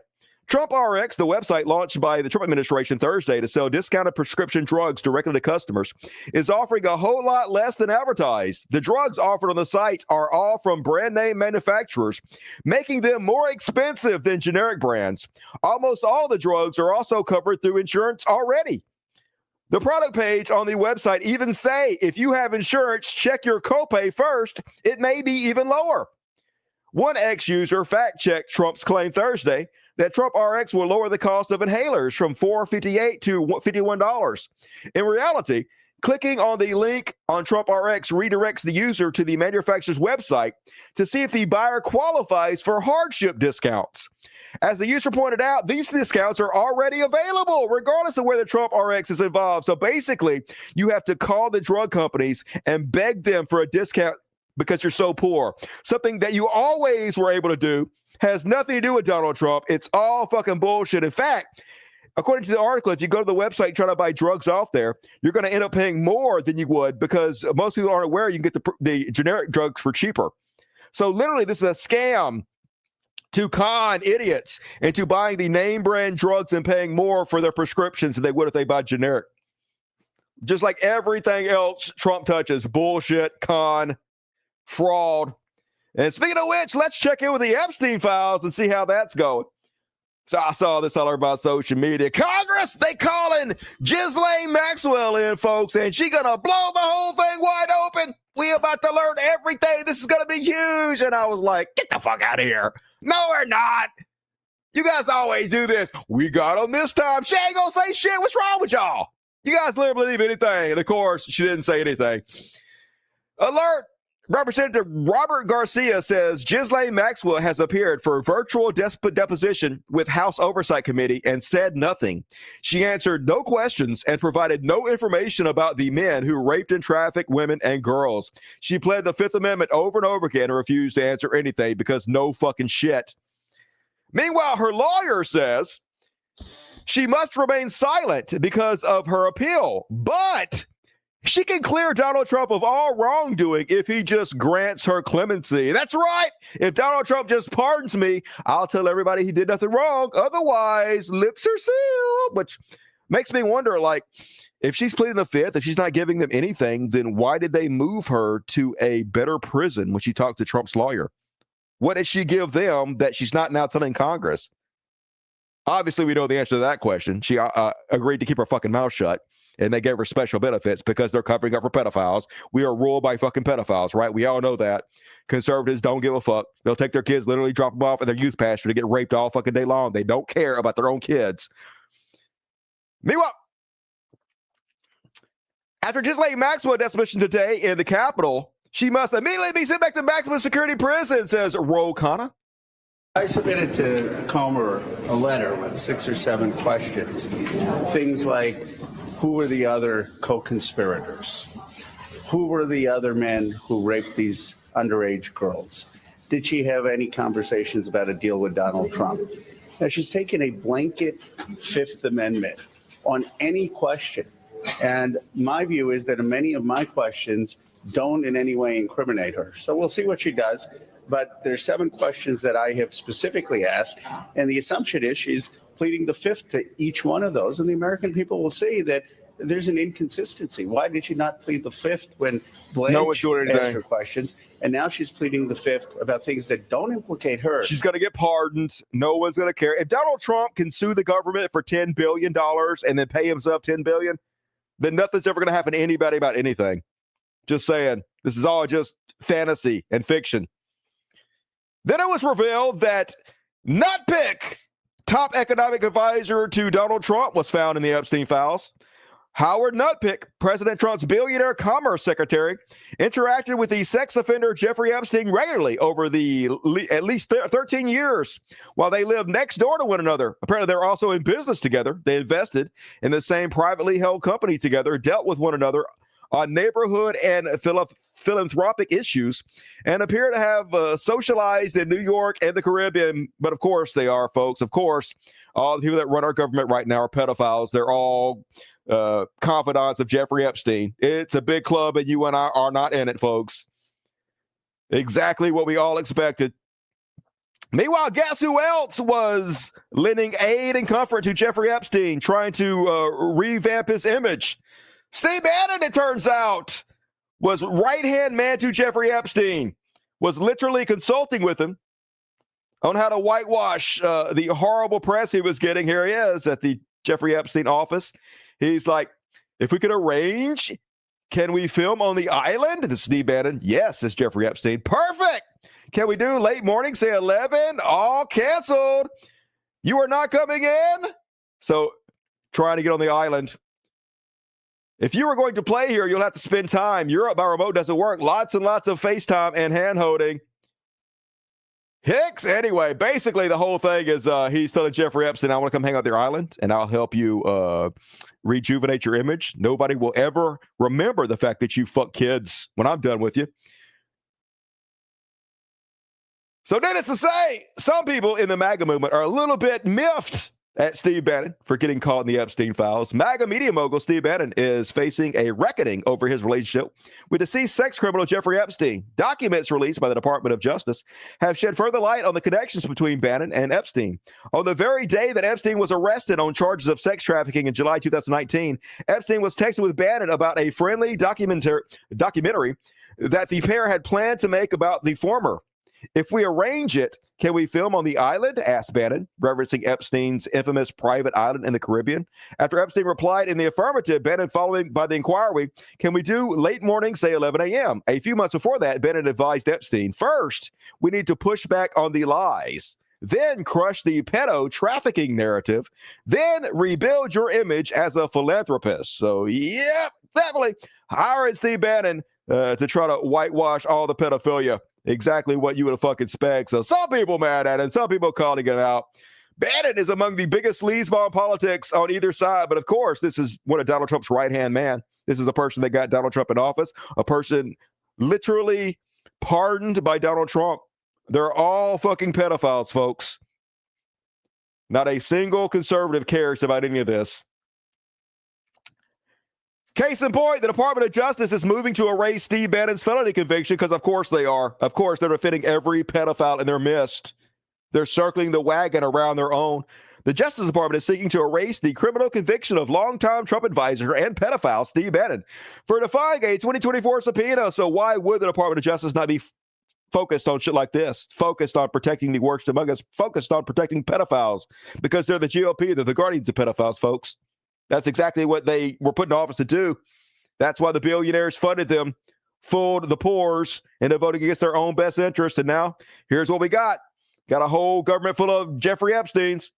[SPEAKER 2] Trump RX, the website launched by the Trump administration Thursday to sell discounted prescription drugs directly to customers, is offering a whole lot less than advertised. The drugs offered on the site are all from brand name manufacturers, making them more expensive than generic brands. Almost all of the drugs are also covered through insurance already. The product page on the website even say, if you have insurance, check your copay first. It may be even lower. One ex-user fact-checked Trump's claim Thursday that Trump RX will lower the cost of inhalers from $4.58 to $51. In reality, clicking on the link on Trump RX redirects the user to the manufacturer's website to see if the buyer qualifies for hardship discounts. As the user pointed out, these discounts are already available, regardless of whether Trump RX is involved. So basically, you have to call the drug companies and beg them for a discount because you're so poor. Something that you always were able to do, has nothing to do with Donald Trump. It's all fucking bullshit. In fact, according to the article, if you go to the website and try to buy drugs off there, you're going to end up paying more than you would because most people aren't aware you can get the generic drugs for cheaper. So literally, this is a scam to con idiots into buying the name brand drugs and paying more for their prescriptions than they would if they buy generic. Just like everything else Trump touches, bullshit, con, fraud. And speaking of which, let's check in with the Epstein files and see how that's going. So I saw this all over my social media. Congress, they calling Ghislaine Maxwell in, folks, and she gonna blow the whole thing wide open. We about to learn everything. This is gonna be huge. And I was like, get the fuck out of here. No, we're not. You guys always do this. We got them this time. She ain't gonna say shit. What's wrong with y'all? You guys literally believe anything. And of course, she didn't say anything. Alert. Representative Robert Garcia says Ghislaine Maxwell has appeared for virtual deposition with House Oversight Committee and said nothing. She answered no questions and provided no information about the men who raped and trafficked women and girls. She pled the Fifth Amendment over and over again and refused to answer anything because no fucking shit. Meanwhile, her lawyer says she must remain silent because of her appeal, but she can clear Donald Trump of all wrongdoing if he just grants her clemency. That's right. If Donald Trump just pardons me, I'll tell everybody he did nothing wrong. Otherwise, lips are sealed. Which makes me wonder, like, if she's pleading the Fifth, if she's not giving them anything, then why did they move her to a better prison when she talked to Trump's lawyer? What did she give them that she's not now telling Congress? Obviously, we know the answer to that question. She agreed to keep her fucking mouth shut. And they gave her special benefits because they're covering up for pedophiles. We are ruled by fucking pedophiles, right? We all know that. Conservatives don't give a fuck. They'll take their kids, literally drop them off at their youth pasture to get raped all fucking day long. They don't care about their own kids. Meanwhile, after Ghislaine Maxwell deposition today in the Capitol, she must immediately be sent back to maximum security prison, says Ro Khanna.
[SPEAKER 13] I submitted to Comer a letter with 6 or 7 questions. Things like, who were the other co-conspirators? Who were the other men who raped these underage girls? Did she have any conversations about a deal with Donald Trump? Now, she's taken a blanket Fifth Amendment on any question. And my view is that many of my questions don't in any way incriminate her. So we'll see what she does. But there's 7 questions that I have specifically asked. And the assumption is she's pleading the Fifth to each one of those. And the American people will see that there's an inconsistency. Why did she not plead the Fifth when Blanche asked her questions? And now she's pleading the Fifth about things that don't implicate her.
[SPEAKER 2] She's going to get pardoned. No one's going to care. If Donald Trump can sue the government for $10 billion and then pay himself $10 billion, then nothing's ever going to happen to anybody about anything. Just saying. This is all just fantasy and fiction. Then it was revealed that Nutpick, top economic advisor to Donald Trump, was found in the Epstein files. Howard Nutpick, President Trump's billionaire commerce secretary, interacted with the sex offender Jeffrey Epstein regularly over at least 13 years while they lived next door to one another. Apparently, they're also in business together. They invested in the same privately held company together, dealt with one another on neighborhood and philanthropic issues, and appear to have socialized in New York and the Caribbean. But of course they are, folks. Of course, all the people that run our government right now are pedophiles. They're all confidants of Jeffrey Epstein. It's a big club, and you and I are not in it, folks. Exactly what we all expected. Meanwhile, guess who else was lending aid and comfort to Jeffrey Epstein, trying to revamp his image? Steve Bannon, it turns out, was right-hand man to Jeffrey Epstein, was literally consulting with him on how to whitewash the horrible press he was getting. Here he is at the Jeffrey Epstein office. He's like, if we could arrange, can we film on the island? This is Steve Bannon. Yes, says Jeffrey Epstein. Perfect. Can we do late morning, say 11? All canceled. You are not coming in? So trying to get on the island. If you were going to play here, you'll have to spend time. Europe by remote doesn't work. Lots and lots of FaceTime and hand-holding. Hicks, anyway, basically the whole thing is he's telling Jeffrey Epstein, I want to come hang out their island, and I'll help you rejuvenate your image. Nobody will ever remember the fact that you fuck kids when I'm done with you. So needless to say, some people in the MAGA movement are a little bit miffed at Steve Bannon for getting caught in the Epstein files. MAGA media mogul Steve Bannon is facing a reckoning over his relationship with deceased sex criminal Jeffrey Epstein. Documents released by the Department of Justice have shed further light on the connections between Bannon and Epstein. On the very day that Epstein was arrested on charges of sex trafficking in July 2019, Epstein was texting with Bannon about a friendly documentary that the pair had planned to make about the former. If we arrange it, can we film on the island? Asked Bannon, referencing Epstein's infamous private island in the Caribbean. After Epstein replied in the affirmative, Bannon, following by the inquiry, can we do late morning, say 11 a.m.? A few months before that, Bannon advised Epstein, first, we need to push back on the lies, then crush the pedo trafficking narrative, then rebuild your image as a philanthropist. So, yep, definitely hiring Steve Bannon to try to whitewash all the pedophilia. Exactly what you would have fucking expect. So some people mad at it, and some people calling it out. Bannon is among the biggest sleazeball in politics on either side. But of course, this is one of Donald Trump's right-hand man. This is a person that got Donald Trump in office, a person literally pardoned by Donald Trump. They're all fucking pedophiles, folks. Not a single conservative cares about any of this. Case in point, the Department of Justice is moving to erase Steve Bannon's felony conviction because, of course, they are. Of course, they're defending every pedophile in their midst. They're circling the wagon around their own. The Justice Department is seeking to erase the criminal conviction of longtime Trump advisor and pedophile Steve Bannon for defying a 2024 subpoena. So why would the Department of Justice not be focused on shit like this, focused on protecting the worst among us, focused on protecting pedophiles? Because they're the GOP, they're the guardians of pedophiles, folks. That's exactly what they were put in office to do. That's why the billionaires funded them, fooled the poors, and they're voting against their own best interests. And now, here's what we got. Got a whole government full of Jeffrey Epsteins.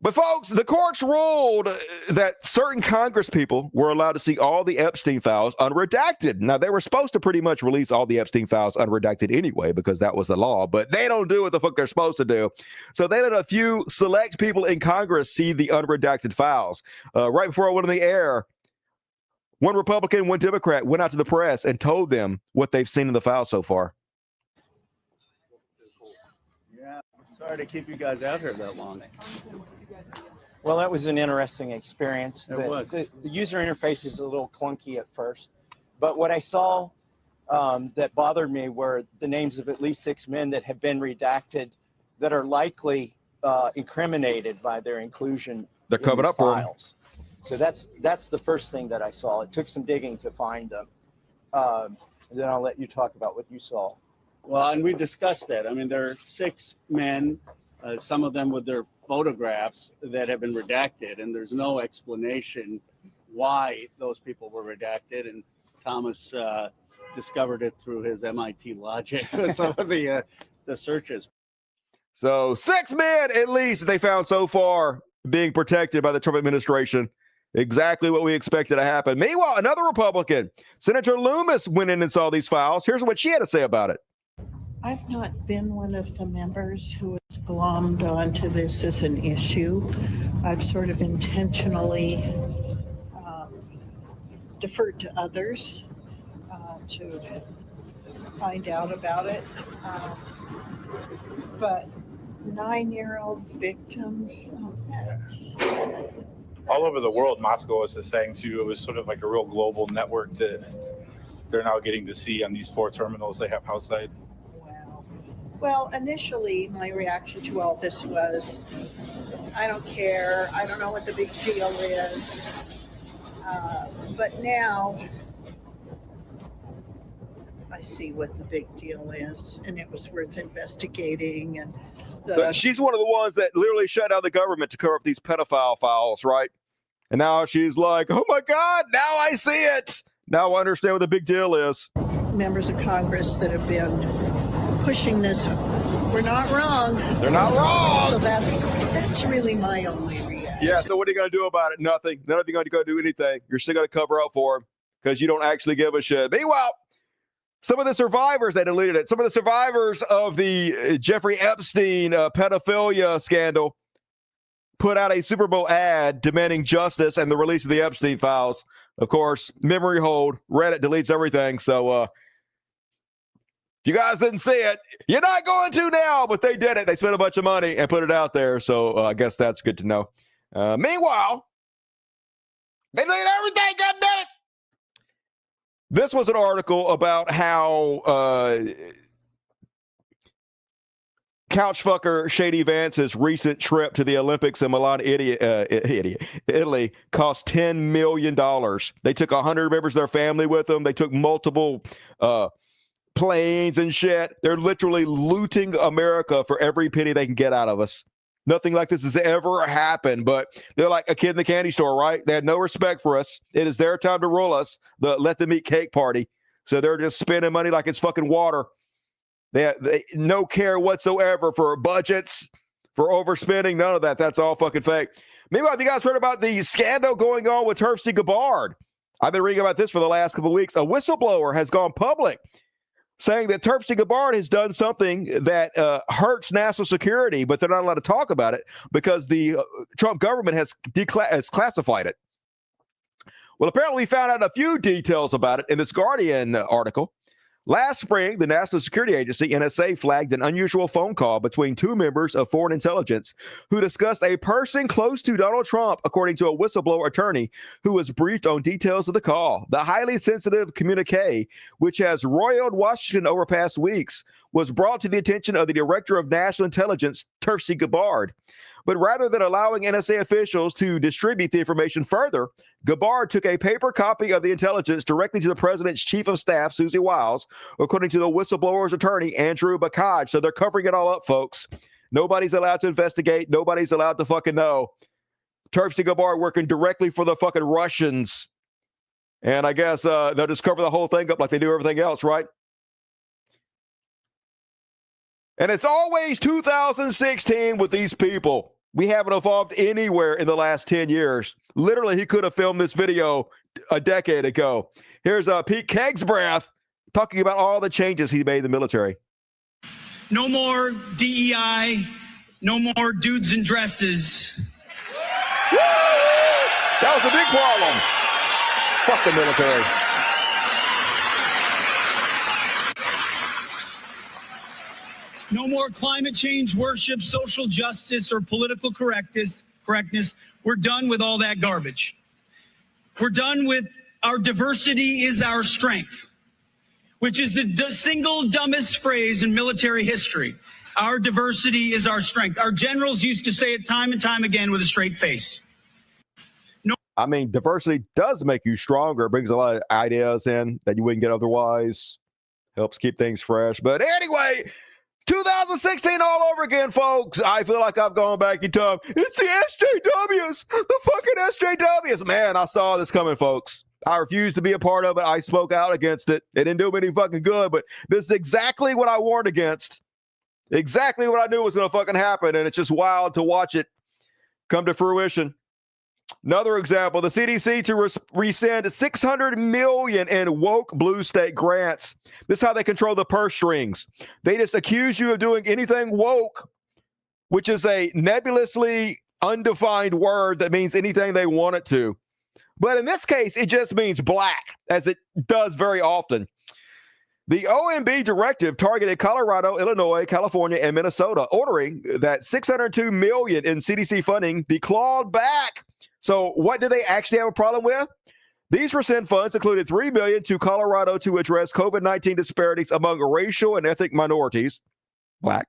[SPEAKER 2] But folks, the courts ruled that certain Congress people were allowed to see all the Epstein files unredacted. Now, they were supposed to pretty much release all the Epstein files unredacted anyway, because that was the law, but they don't do what the fuck they're supposed to do. So they let a few select people in Congress see the unredacted files. Right before I went on the air, one Republican, one Democrat went out to the press and told them what they've seen in the files so far.
[SPEAKER 13] Yeah, sorry to keep you guys out here that long.
[SPEAKER 14] Well, that was an interesting experience.
[SPEAKER 13] It was.
[SPEAKER 14] The user interface is a little clunky at first, but what I saw that bothered me were the names of at least 6 men that have been redacted that are likely incriminated by their inclusion.
[SPEAKER 2] They're covered up for them.
[SPEAKER 14] So that's the first thing that I saw. It took some digging to find them. Then I'll let you talk about what you saw.
[SPEAKER 13] Well, and we discussed that. I mean, there are 6 men, some of them with their photographs that have been redacted, and there's no explanation why those people were redacted. And Thomas discovered it through his MIT logic with some of the searches.
[SPEAKER 2] So 6 men, at least, they found so far being protected by the Trump administration. Exactly what we expected to happen. Meanwhile, another Republican, Senator Loomis, went in and saw these files. Here's what she had to say about it.
[SPEAKER 15] I've not been one of the members who has glommed onto this as an issue. I've sort of intentionally deferred to others to find out about it. But 9-year-old victims, that's...
[SPEAKER 16] All over the world, Moscow was just saying too, it was sort of like a real global network that they're now getting to see on these 4 terminals they have outside.
[SPEAKER 15] Wow. Well, initially, my reaction to all this was, I don't care. I don't know what the big deal is. But now I see what the big deal is, and it was worth investigating. And
[SPEAKER 2] so she's one of the ones that literally shut down the government to cover up these pedophile files, right? And now she's like, oh my God, now I see it. Now I understand what the big deal is.
[SPEAKER 15] Members of Congress that have been pushing this, we're not wrong.
[SPEAKER 2] They're not wrong.
[SPEAKER 15] So that's really my only reaction.
[SPEAKER 2] Yeah, so what are you going to do about it? Nothing. None of you are going to go do anything. You're still going to cover up for them because you don't actually give a shit. Meanwhile, some of the survivors, they deleted it. Some of the survivors of the Jeffrey Epstein pedophilia scandal put out a Super Bowl ad demanding justice and the release of the Epstein files. Of course, memory hold. Reddit deletes everything. So if you guys didn't see it, you're not going to now, but they did it. They spent a bunch of money and put it out there. So I guess that's good to know. Meanwhile, they deleted everything. God damn it. This was an article about how couchfucker Shady Vance's recent trip to the Olympics in Milan, Italy, cost $10 million. They took 100 members of their family with them. They took multiple planes and shit. They're literally looting America for every penny they can get out of us. Nothing like this has ever happened, but they're like a kid in the candy store, right? They had no respect for us. It is their time to rule us, the let them eat cake party. So they're just spending money like it's fucking water. They no care whatsoever for budgets, for overspending, none of that. That's all fucking fake. Meanwhile, have you guys heard about the scandal going on with Turfsy Gabbard? I've been reading about this for the last couple of weeks. A whistleblower has gone public saying that Turfsy Gabbard has done something that hurts national security, but they're not allowed to talk about it because the Trump government has classified it. Well, apparently we found out a few details about it in this Guardian article. Last spring, the National Security Agency, NSA, flagged an unusual phone call between 2 members of foreign intelligence who discussed a person close to Donald Trump, according to a whistleblower attorney who was briefed on details of the call. The highly sensitive communique, which has roiled Washington over past weeks, was brought to the attention of the Director of National Intelligence, Turfsy Gabbard. But rather than allowing NSA officials to distribute the information further, Gabbard took a paper copy of the intelligence directly to the president's chief of staff, Susie Wiles, according to the whistleblower's attorney, Andrew Bakaj. So they're covering it all up, folks. Nobody's allowed to investigate. Nobody's allowed to fucking know. Turfsy Gabbard working directly for the fucking Russians. And I guess they'll just cover the whole thing up like they do everything else, right? And it's always 2016 with these people. We haven't evolved anywhere in the last 10 years. Literally, he could have filmed this video a decade ago. Here's Pete Kegsbreath talking about all the changes he made in the military.
[SPEAKER 17] No more DEI, no more dudes in dresses.
[SPEAKER 2] Woo! That was a big problem. Fuck the military.
[SPEAKER 17] No more climate change worship, social justice, or political correctness. We're done with all that garbage. We're done with our diversity is our strength, which is the single dumbest phrase in military history. Our diversity is our strength. Our generals used to say it time and time again with a straight face.
[SPEAKER 2] I mean, diversity does make you stronger. It brings a lot of ideas in that you wouldn't get otherwise. Helps keep things fresh. But anyway, 2016 all over again, folks. I feel like I've gone back in time. It's the SJWs, the fucking SJWs. Man, I saw this coming, folks. I refused to be a part of it. I spoke out against it. It didn't do me any fucking good, but this is exactly what I warned against. Exactly what I knew was going to fucking happen, and it's just wild to watch it come to fruition. Another example, the CDC to rescind $600 million in woke blue state grants. This is how they control the purse strings. They just accuse you of doing anything woke, which is a nebulously undefined word that means anything they want it to. But in this case, it just means black, as it does very often. The OMB directive targeted Colorado, Illinois, California, and Minnesota, ordering that $602 million in CDC funding be clawed back. So what do they actually have a problem with? These rescind funds included $3 billion to Colorado to address COVID-19 disparities among racial and ethnic minorities, black.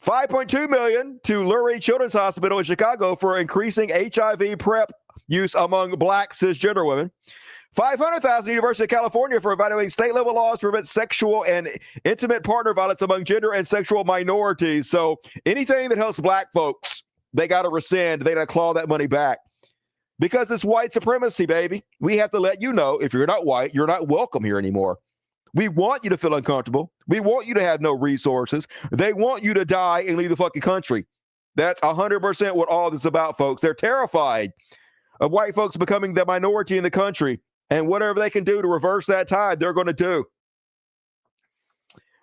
[SPEAKER 2] $5.2 million to Lurie Children's Hospital in Chicago for increasing HIV PrEP use among black cisgender women. $500,000 to University of California for evaluating state-level laws to prevent sexual and intimate partner violence among gender and sexual minorities. So anything that helps black folks, they got to rescind. They got to claw that money back. Because it's white supremacy, baby. We have to let you know, if you're not white, you're not welcome here anymore. We want you to feel uncomfortable. We want you to have no resources. They want you to die and leave the fucking country. That's 100% what all this is about, folks. They're terrified of white folks becoming the minority in the country. And whatever they can do to reverse that tide, they're going to do.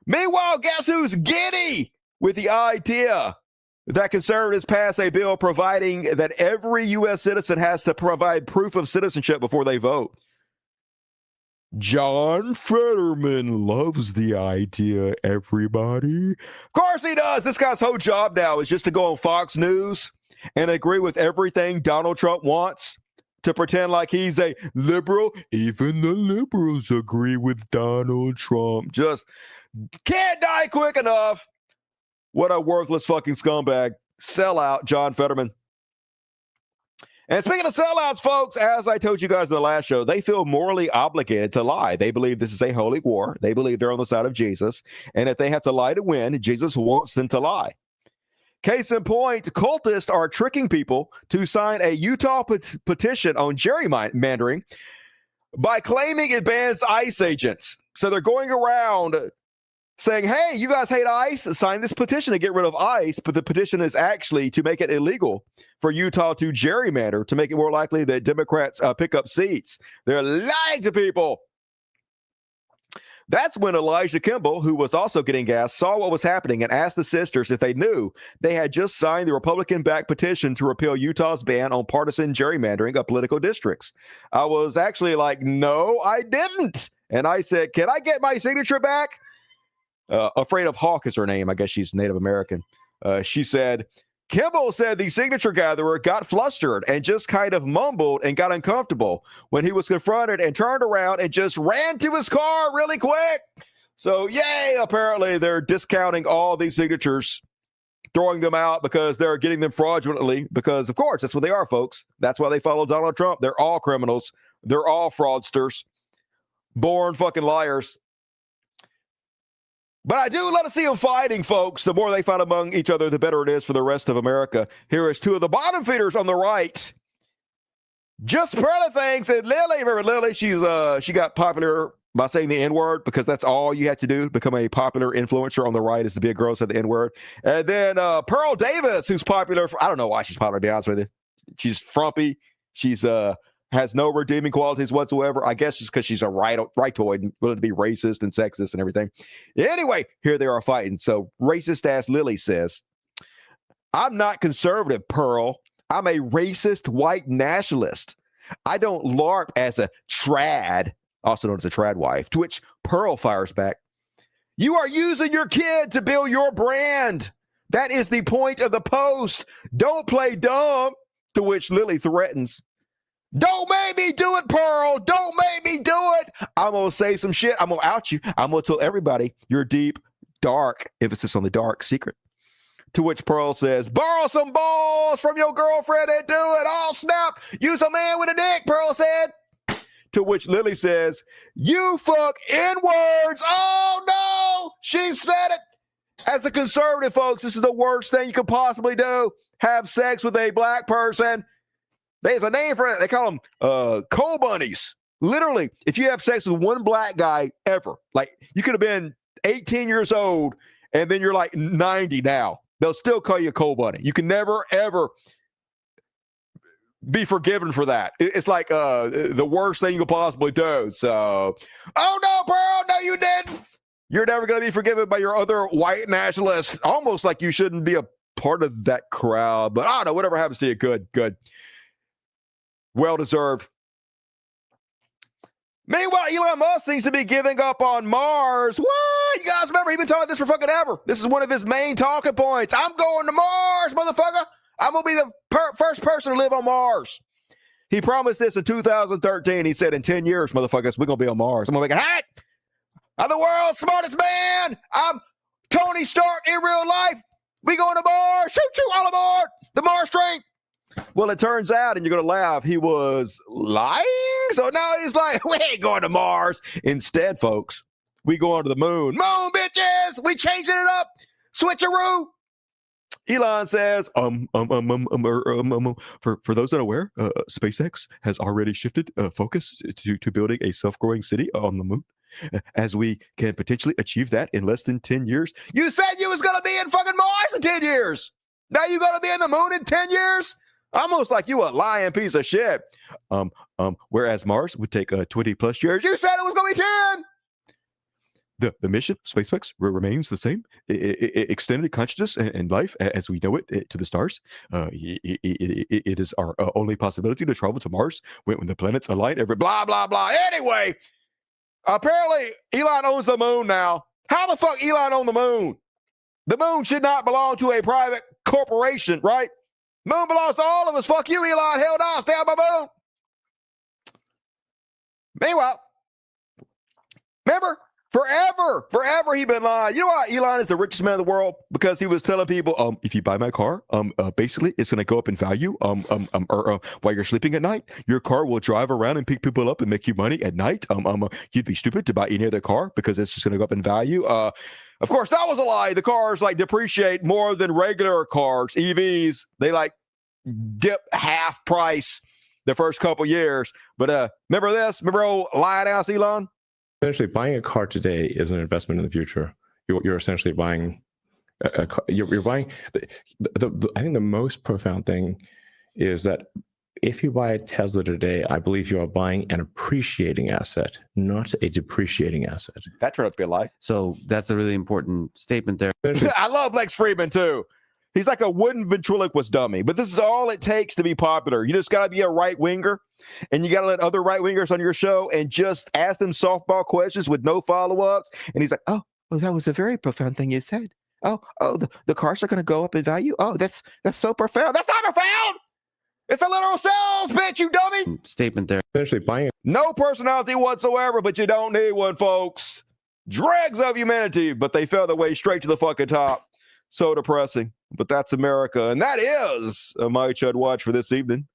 [SPEAKER 2] Meanwhile, guess who's giddy with the idea that conservatives pass a bill providing that every U.S. citizen has to provide proof of citizenship before they vote? John Fetterman loves the idea, everybody. Of course he does. This guy's whole job now is just to go on Fox News and agree with everything Donald Trump wants, to pretend like he's a liberal. Even the liberals agree with Donald Trump. Just can't die quick enough. What a worthless fucking scumbag. Sellout, John Fetterman. And speaking of sellouts, folks, as I told you guys in the last show, they feel morally obligated to lie. They believe this is a holy war. They believe they're on the side of Jesus. And if they have to lie to win, Jesus wants them to lie. Case in point, cultists are tricking people to sign a Utah petition on gerrymandering by claiming it bans ICE agents. So they're going around saying, hey, you guys hate ICE? Sign this petition to get rid of ICE. But the petition is actually to make it illegal for Utah to gerrymander, to make it more likely that Democrats pick up seats. They're lying to people. That's when Elijah Kimball, who was also getting gas, saw what was happening and asked the sisters if they knew they had just signed the Republican-backed petition to repeal Utah's ban on partisan gerrymandering of political districts. I was actually like, no, I didn't. And I said, can I get my signature back? Afraid of Hawk is her name. I guess she's Native American. She said, Kimball said the signature gatherer got flustered and just kind of mumbled and got uncomfortable when he was confronted and turned around and just ran to his car really quick. So, yay, apparently they're discounting all these signatures, throwing them out because they're getting them fraudulently because, of course, that's what they are, folks. That's why they follow Donald Trump. They're all criminals. They're all fraudsters, born fucking liars. But I do love to see them fighting, folks. The more they fight among each other, the better it is for the rest of America. Here is two of the bottom feeders on the right. Just spreading things. And Lily, remember Lily? She got popular by saying the N-word because that's all you have to do to become a popular influencer on the right is to be a girl who said the N-word. And then Pearl Davis, who's popular. I don't know why she's popular, to be honest with you. She's frumpy. She's has no redeeming qualities whatsoever. I guess just because she's a rightoid and willing to be racist and sexist and everything. Anyway, here they are fighting. So racist ass Lily says, I'm not conservative, Pearl. I'm a racist white nationalist. I don't LARP as a trad, also known as a trad wife, to which Pearl fires back. You are using your kid to build your brand. That is the point of the post. Don't play dumb, to which Lily threatens. Don't make me do it, Pearl. Don't make me do it. I'm going to say some shit. I'm going to out you. I'm going to tell everybody your deep, dark, emphasis on the dark secret. To which Pearl says, borrow some balls from your girlfriend and do it. Oh, snap. Use a man with a dick, Pearl said. To which Lily says, you fuck N-words. Oh, no. She said it. As a conservative, folks, this is the worst thing you could possibly do. Have sex with a black person. There's a name for it. They call them coal bunnies. Literally, if you have sex with one black guy ever, like you could have been 18 years old and then you're like 90 now, they'll still call you a coal bunny. You can never, ever be forgiven for that. It's like the worst thing you could possibly do. So, oh no, bro, no, you didn't. You're never going to be forgiven by your other white nationalists. Almost like you shouldn't be a part of that crowd. But I don't know, whatever happens to you, good. Well-deserved. Meanwhile, Elon Musk seems to be giving up on Mars. What? You guys remember, he's been talking this for fucking ever. This is one of his main talking points. I'm going to Mars, motherfucker. I'm going to be the first person to live on Mars. He promised this in 2013. He said, in 10 years, motherfuckers, we're going to be on Mars. I'm going to make it hot. I'm the world's smartest man. I'm Tony Stark in real life. We going to Mars. Shoot, all aboard. The Mars train. Well, it turns out, and you're going to laugh, he was lying. So now he's like, we ain't going to Mars. Instead, folks, we going to the moon. Moon, bitches. We changing it up. Switcheroo. Elon says, for those unaware, SpaceX has already shifted focus to building a self-growing city on the moon, as we can potentially achieve that in less than 10 years. You said you was going to be in fucking Mars in 10 years. Now you going to be in the moon in 10 years? Almost like you a lying piece of shit. Whereas Mars would take 20 plus years. You said it was going to be 10. The mission of SpaceX remains the same. Extended consciousness and life as we know it to the stars. It is our only possibility to travel to Mars when the planets align. Every blah, blah, blah. Anyway, apparently Elon owns the moon now. How the fuck Elon own the moon? The moon should not belong to a private corporation, right? Moon belongs to all of us. Fuck you, Elon. Hell no. Stay on my moon. Meanwhile, remember, forever he been lying. You know why Elon is the richest man in the world? Because he was telling people, if you buy my car, basically it's going to go up in value. While you're sleeping at night, your car will drive around and pick people up and make you money at night. You'd be stupid to buy any other car because it's just going to go up in value. Of course, that was a lie. The cars like depreciate more than regular cars. EVs, they like dip half price the first couple years. But remember this? Remember old lying ass Elon?
[SPEAKER 18] Essentially, buying a car today is an investment in the future. You're essentially buying a car. You're buying. I think the most profound thing is that if you buy a Tesla today, I believe you are buying an appreciating asset, not a depreciating asset.
[SPEAKER 2] That turned out to be a lie.
[SPEAKER 19] So that's a really important statement there.
[SPEAKER 2] I love Lex Friedman too. He's like a wooden ventriloquist dummy, but this is all it takes to be popular. You just got to be a right winger, and you got to let other right wingers on your show and just ask them softball questions with no follow-ups. And he's like, oh, well, that was a very profound thing you said. Oh, the cars are going to go up in value. Oh, that's so profound. That's not profound. It's a literal sales pitch, you dummy.
[SPEAKER 19] Statement there.
[SPEAKER 18] Essentially buying it.
[SPEAKER 2] No personality whatsoever, but you don't need one, folks. Dregs of humanity, but they fell their way straight to the fucking top. So depressing, but that's America. And that is my Chud Watch for this evening.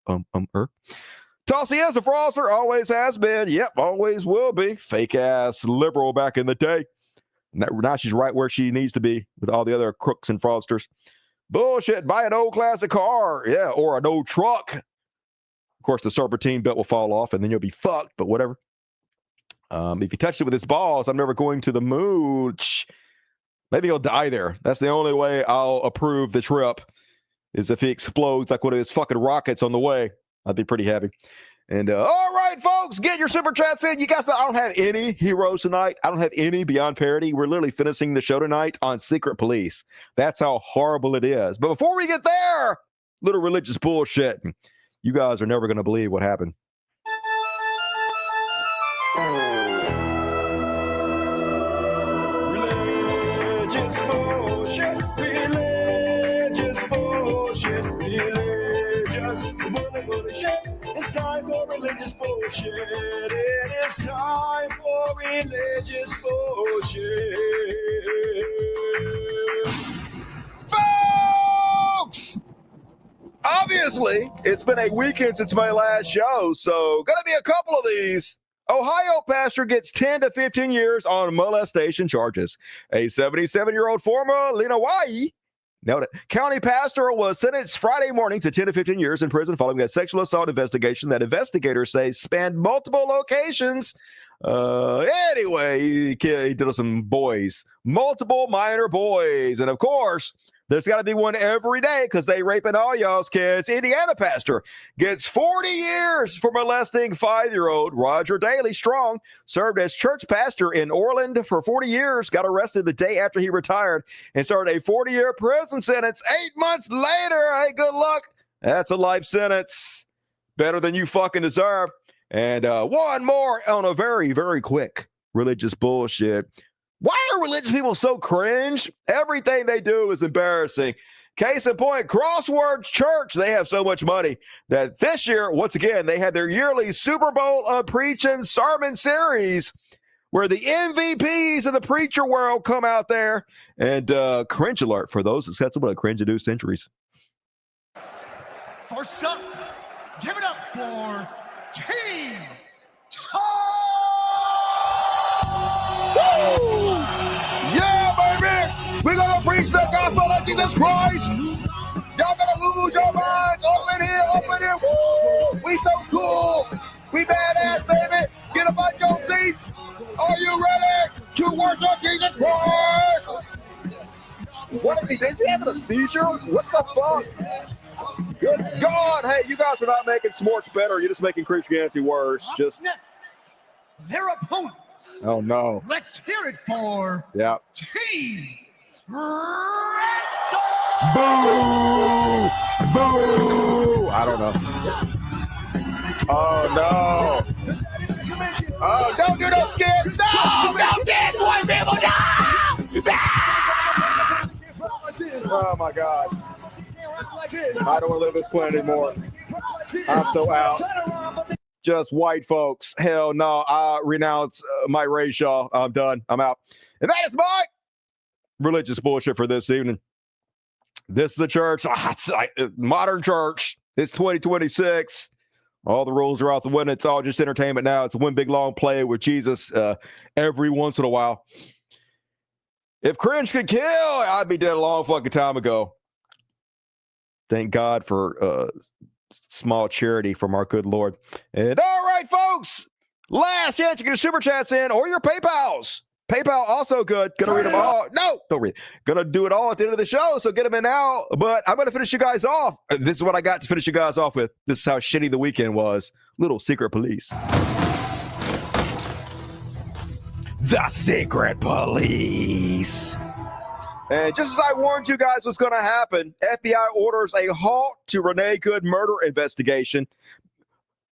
[SPEAKER 2] Tulsi is a fraudster, always has been. Yep, always will be. Fake ass liberal back in the day. Now she's right where she needs to be with all the other crooks and fraudsters. Bullshit. Buy an old classic car. Yeah, or an old truck. Of course, the serpentine belt will fall off and then you'll be fucked, but whatever. If he touched it with his balls, I'm never going to the moon. Maybe he'll die there. That's the only way I'll approve the trip, is if he explodes like one of his fucking rockets on the way. I'd be pretty happy. And all right, folks, get your super chats in. You guys know I don't have any heroes tonight. I don't have any Beyond Parody. We're literally finishing the show tonight on Secret Police. That's how horrible it is. But before we get there, little religious bullshit. You guys are never going to believe what happened. Religious bullshit. Religious bullshit. Religious bullshit. It's time for religious bullshit. It is time for religious bullshit. Folks! Obviously, it's been a weekend since my last show, so gonna be a couple of these. Ohio pastor gets 10 to 15 years on molestation charges. A 77-year-old former Lena Hawaii Nailed it. County pastor was sentenced Friday morning to 10 to 15 years in prison following a sexual assault investigation that investigators say spanned multiple locations. Anyway, he did some boys, multiple minor boys. And of course, there's got to be one every day because they raping all y'all's kids. Indiana pastor gets 40 years for molesting 5-year-old. Roger Daly Strong served as church pastor in Orland for 40 years, got arrested the day after he retired, and started a 40-year prison sentence. 8 months later, hey, good luck. That's a life sentence. Better than you fucking deserve. And one more on a very, very quick religious bullshit. Why are religious people so cringe? Everything they do is embarrassing. Case in point, Crosswords Church. They have so much money that this year, once again, they had their yearly Super Bowl of Preaching sermon series where the MVPs of the preacher world come out there. And cringe alert for those susceptible to cringe-induced injuries.
[SPEAKER 3] First up, give it up for Team
[SPEAKER 2] Woo! Yeah, baby! We're gonna preach the gospel of Jesus Christ! Y'all gonna lose your minds! Up in here! Woo! We so cool! We badass, baby! Get up on your seats! Are you ready to worship Jesus Christ? What is he? Is he having a seizure? What the fuck? Good God! Hey, you guys are not making sports better. You're just making Christianity worse. Just
[SPEAKER 3] next, their opponents.
[SPEAKER 2] Oh no!
[SPEAKER 3] Let's hear it for Team Red Sox.
[SPEAKER 2] Boo! Boo! I don't know. Oh no! Oh, don't do those kids! No! Don't dance, white people! No! Oh my God! I don't want to live this planet anymore. I'm so out. Just white folks. Hell no. I renounce my race, y'all. I'm done. I'm out. And that is my religious bullshit for this evening. This is a church. It's like modern church. It's 2026. All the rules are out the window. It's all just entertainment now. It's one big long play with Jesus every once in a while. If cringe could kill, I'd be dead a long fucking time ago. Thank God for small charity from our good Lord. And all right, folks, last chance to get your super chats in or your PayPals. PayPal also good. Gonna read them all. No, don't read. Gonna do it all at the end of the show, so get them in now. But I'm gonna finish you guys off. This is what I got to finish you guys off with. This is how shitty the weekend was. Little secret police. The secret police. And just as I warned you guys what's going to happen, FBI orders a halt to Renee Good murder investigation.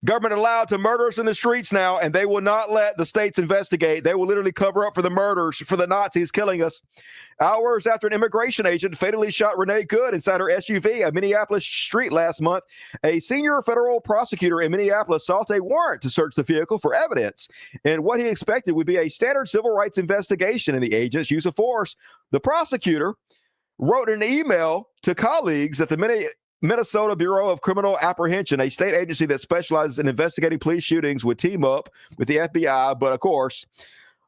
[SPEAKER 2] Government allowed to murders in the streets now, and they will not let the states investigate. They will literally cover up for the murders, for the Nazis killing us. Hours after an immigration agent fatally shot Renee Good inside her SUV at Minneapolis street last month, a senior federal prosecutor in Minneapolis sought a warrant to search the vehicle for evidence. And what he expected would be a standard civil rights investigation in the agent's use of force. The prosecutor wrote an email to colleagues at the Minnesota Bureau of Criminal Apprehension, a state agency that specializes in investigating police shootings, would team up with the FBI. But of course,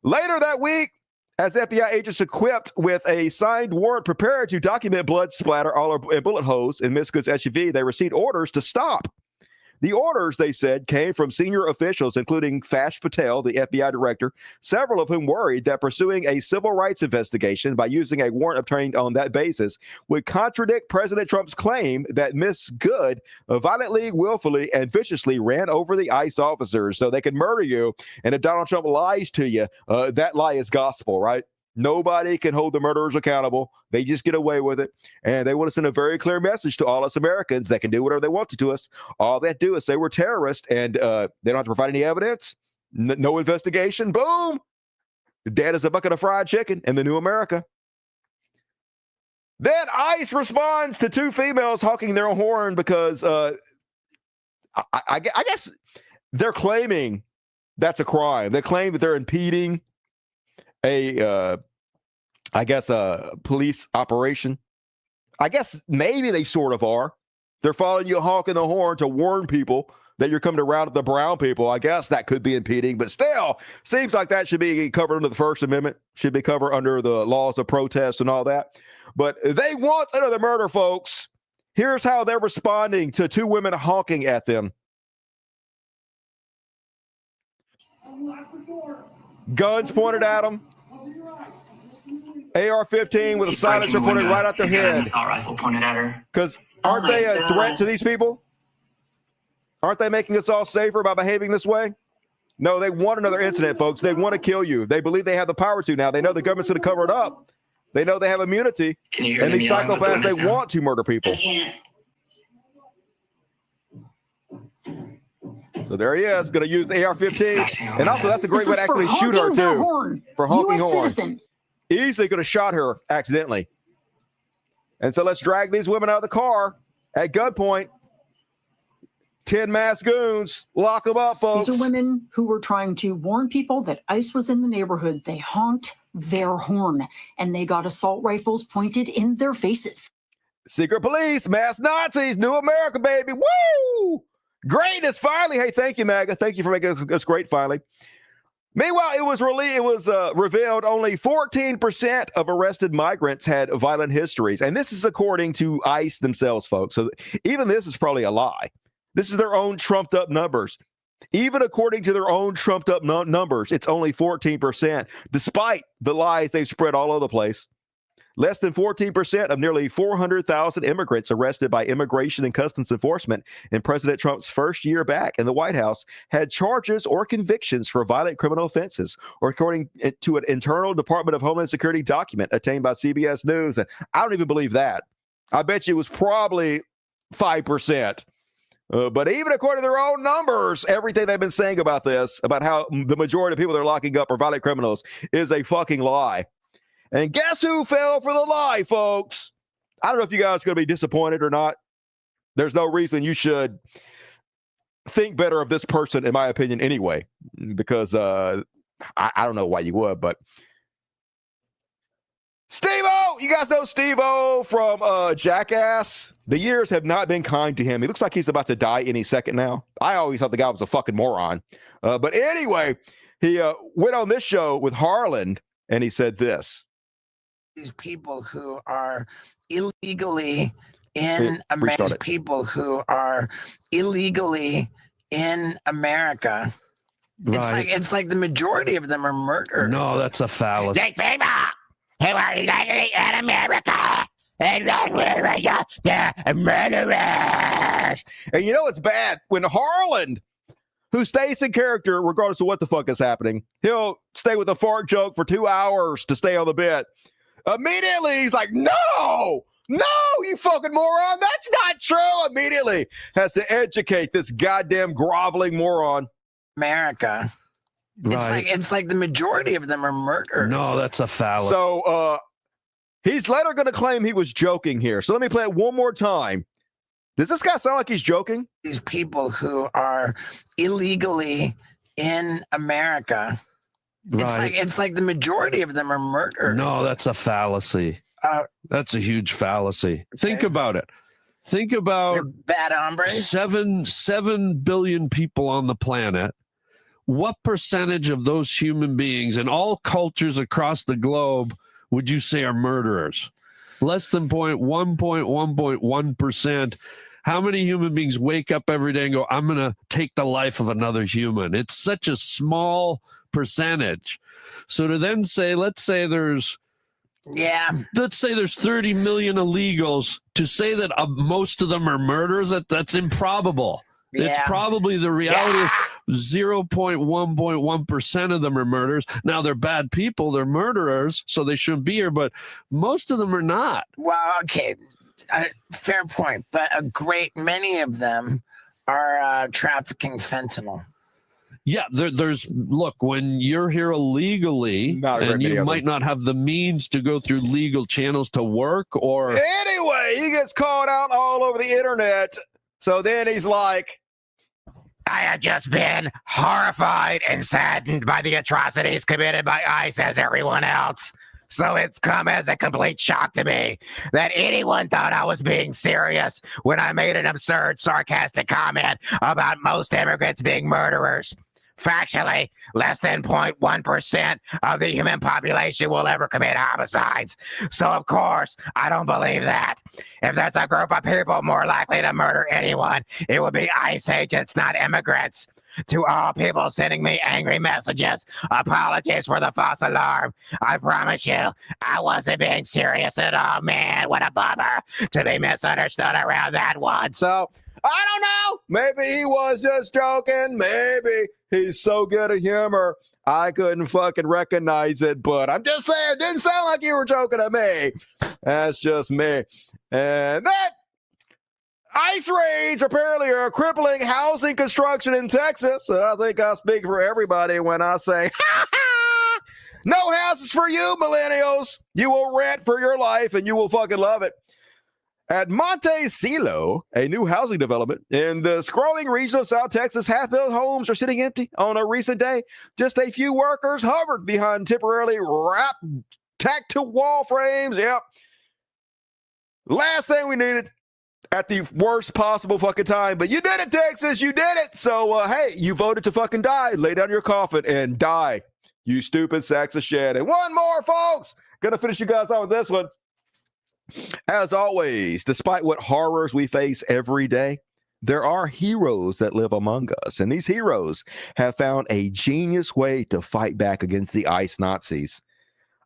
[SPEAKER 2] later that week, as FBI agents equipped with a signed warrant prepared to document blood splatter all over bullet holes in Miss Good's SUV, they received orders to stop. The orders, they said, came from senior officials, including Fash Patel, the FBI director, several of whom worried that pursuing a civil rights investigation by using a warrant obtained on that basis would contradict President Trump's claim that Miss Good violently, willfully, and viciously ran over the ICE officers so they could murder you. And if Donald Trump lies to you, that lie is gospel, right? Nobody can hold the murderers accountable. They just get away with it. And they want to send a very clear message to all us Americans that can do whatever they want to us. All they do is say we're terrorists, and they don't have to provide any evidence. No investigation. Boom. Dead as a bucket of fried chicken in the new America. Then ICE responds to two females honking their horn because I guess they're claiming that's a crime. They claim that they're impeding a police operation. I guess maybe they sort of are. They're following you honking the horn to warn people that you're coming to round up the brown people. I guess that could be impeding, but still seems like that should be covered under the First Amendment, should be covered under the laws of protest and all that. But they want another murder, folks. Here's how they're responding to two women honking at them. Guns pointed at them. AR-15 with a silencer pointed right at their head.
[SPEAKER 20] Assault rifle pointed at her.
[SPEAKER 2] Because aren't they a threat to these people? Aren't they making us all safer by behaving this way? No, they want another incident, folks. They want to kill you. They believe they have the power to now. They know the government's going to cover it up. They know they have immunity. And these psychopaths, they want to murder people. So there he is, going to use the AR-15. And also, that's a great way to actually shoot her, too. For honking horn. Easily could have shot her accidentally. And so let's drag these women out of the car at gunpoint. 10 masked goons. Lock them up, folks.
[SPEAKER 21] These are women who were trying to warn people that ICE was in the neighborhood. They honked their horn, and they got assault rifles pointed in their faces.
[SPEAKER 2] Secret police, masked Nazis, new America, baby. Woo! Greatness, finally. Hey, thank you, Maga. Thank you for making us great, finally. Meanwhile, it was revealed only 14% of arrested migrants had violent histories. And this is according to ICE themselves, folks. So even this is probably a lie. This is their own trumped up numbers. Even according to their own trumped up numbers, it's only 14%, despite the lies they've spread all over the place. Less than 14% of nearly 400,000 immigrants arrested by Immigration and Customs Enforcement in President Trump's first year back in the White House had charges or convictions for violent criminal offenses, or according to an internal Department of Homeland Security document obtained by CBS News. And I don't even believe that. I bet you it was probably 5%. But even according to their own numbers, everything they've been saying about this, about how the majority of people they're locking up are violent criminals, is a fucking lie. And guess who fell for the lie, folks? I don't know if you guys are going to be disappointed or not. There's no reason you should think better of this person, in my opinion, anyway, because I don't know why you would, but Steve-O! You guys know Steve-O from Jackass? The years have not been kind to him. He looks like he's about to die any second now. I always thought the guy was a fucking moron. But anyway, he went on this show with Harland, and he said this.
[SPEAKER 22] These people who are illegally in America. People who are illegally in America.
[SPEAKER 23] Right.
[SPEAKER 22] It's like the majority of them are murderers.
[SPEAKER 23] No, that's a fallacy.
[SPEAKER 22] They people who are illegally in America. And they're murderers.
[SPEAKER 2] And you know it's bad when Harland, who stays in character regardless of what the fuck is happening, he'll stay with a fart joke for 2 hours to stay on the bit. Immediately, he's like, no, you fucking moron. That's not true. Immediately has to educate this goddamn groveling moron.
[SPEAKER 22] America.
[SPEAKER 23] Right.
[SPEAKER 22] It's like the majority of them are murderers.
[SPEAKER 23] No, that's a fallacy.
[SPEAKER 2] So he's later going to claim he was joking here. So let me play it one more time. Does this guy sound like he's joking?
[SPEAKER 22] These people who are illegally in America.
[SPEAKER 23] Right.
[SPEAKER 22] It's like the majority of them are murderers.
[SPEAKER 23] No, that's a fallacy. That's a huge fallacy. Okay. Think about it. Think about
[SPEAKER 22] they're bad hombres.
[SPEAKER 23] 7 billion people on the planet. What percentage of those human beings in all cultures across the globe would you say are murderers? Less than 1.1%. How many human beings wake up every day and go, I'm going to take the life of another human? It's such a small percentage. So to then say, let's say there's 30 million illegals, to say that most of them are murderers, that's improbable.
[SPEAKER 22] Yeah.
[SPEAKER 23] It's probably the reality is 0.1% of them are murderers. Now they're bad people, they're murderers, so they shouldn't be here, but most of them are not.
[SPEAKER 22] Well, okay, fair point, but a great many of them are trafficking fentanyl.
[SPEAKER 23] Yeah, look, when you're here illegally and you might not have the means to go through legal channels to work or...
[SPEAKER 2] Anyway, he gets called out all over the internet. So then he's like,
[SPEAKER 22] I have just been horrified and saddened by the atrocities committed by ICE as everyone else.
[SPEAKER 4] So it's come as a complete shock to me that anyone thought I was being serious when I made an absurd, sarcastic comment about most immigrants being murderers. Factually, less than 0.1% of the human population will ever commit homicides. So, of course, I don't believe that. If there's a group of people more likely to murder anyone, it would be ICE agents, not immigrants. To all people sending me angry messages, apologies for the false alarm. I promise you, I wasn't being serious at all, man. What a bummer to be misunderstood around that one.
[SPEAKER 2] So, I don't know. Maybe he was just joking. Maybe he's so good at humor, I couldn't fucking recognize it. But I'm just saying, it didn't sound like you were joking at me. That's just me. And that ICE raids apparently are crippling housing construction in Texas. I think I speak for everybody when I say, no houses for you, millennials. You will rent for your life and you will fucking love it. At Montecito, a new housing development in the scrolling region of South Texas, half-built homes are sitting empty on a recent day. Just a few workers hovered behind temporarily wrapped, tacked to wall frames. Yep. Last thing we needed at the worst possible fucking time. But you did it, Texas. You did it. So, hey, you voted to fucking die. Lay down your coffin and die, you stupid sacks of shit. And one more, folks. Gonna finish you guys off with this one. As always, despite what horrors we face every day, there are heroes that live among us. And these heroes have found a genius way to fight back against the ICE Nazis.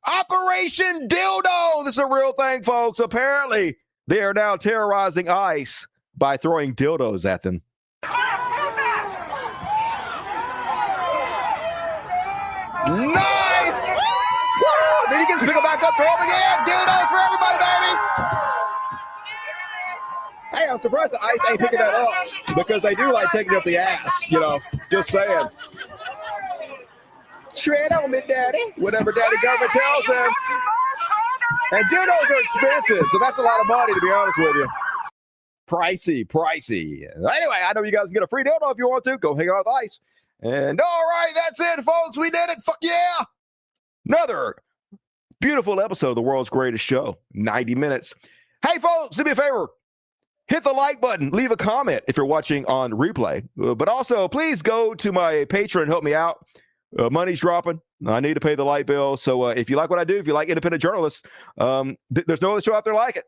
[SPEAKER 2] Operation Dildo. This is a real thing, folks. Apparently, they are now terrorizing ICE by throwing dildos at them. Nice! Woo! Then you can pick them back up, throw them again. Dildos for everybody, baby! Hey, I'm surprised that ICE ain't picking that up because they do like taking it up the ass, you know, just saying. Tread on me, daddy. Whatever daddy government tells them. And dildos are expensive, so that's a lot of money, to be honest with you. Pricey. Anyway, I know you guys can get a free dildo if you want to. Go hang out with ICE. And all right, that's it, folks. We did it. Fuck yeah. Another beautiful episode of the world's greatest show, 90 minutes. Hey, folks, do me a favor. Hit the like button. Leave a comment if you're watching on replay. But also, please go to my Patreon and help me out. Money's dropping. I need to pay the light bill. So if you like what I do, if you like independent journalists, there's no other show out there like it.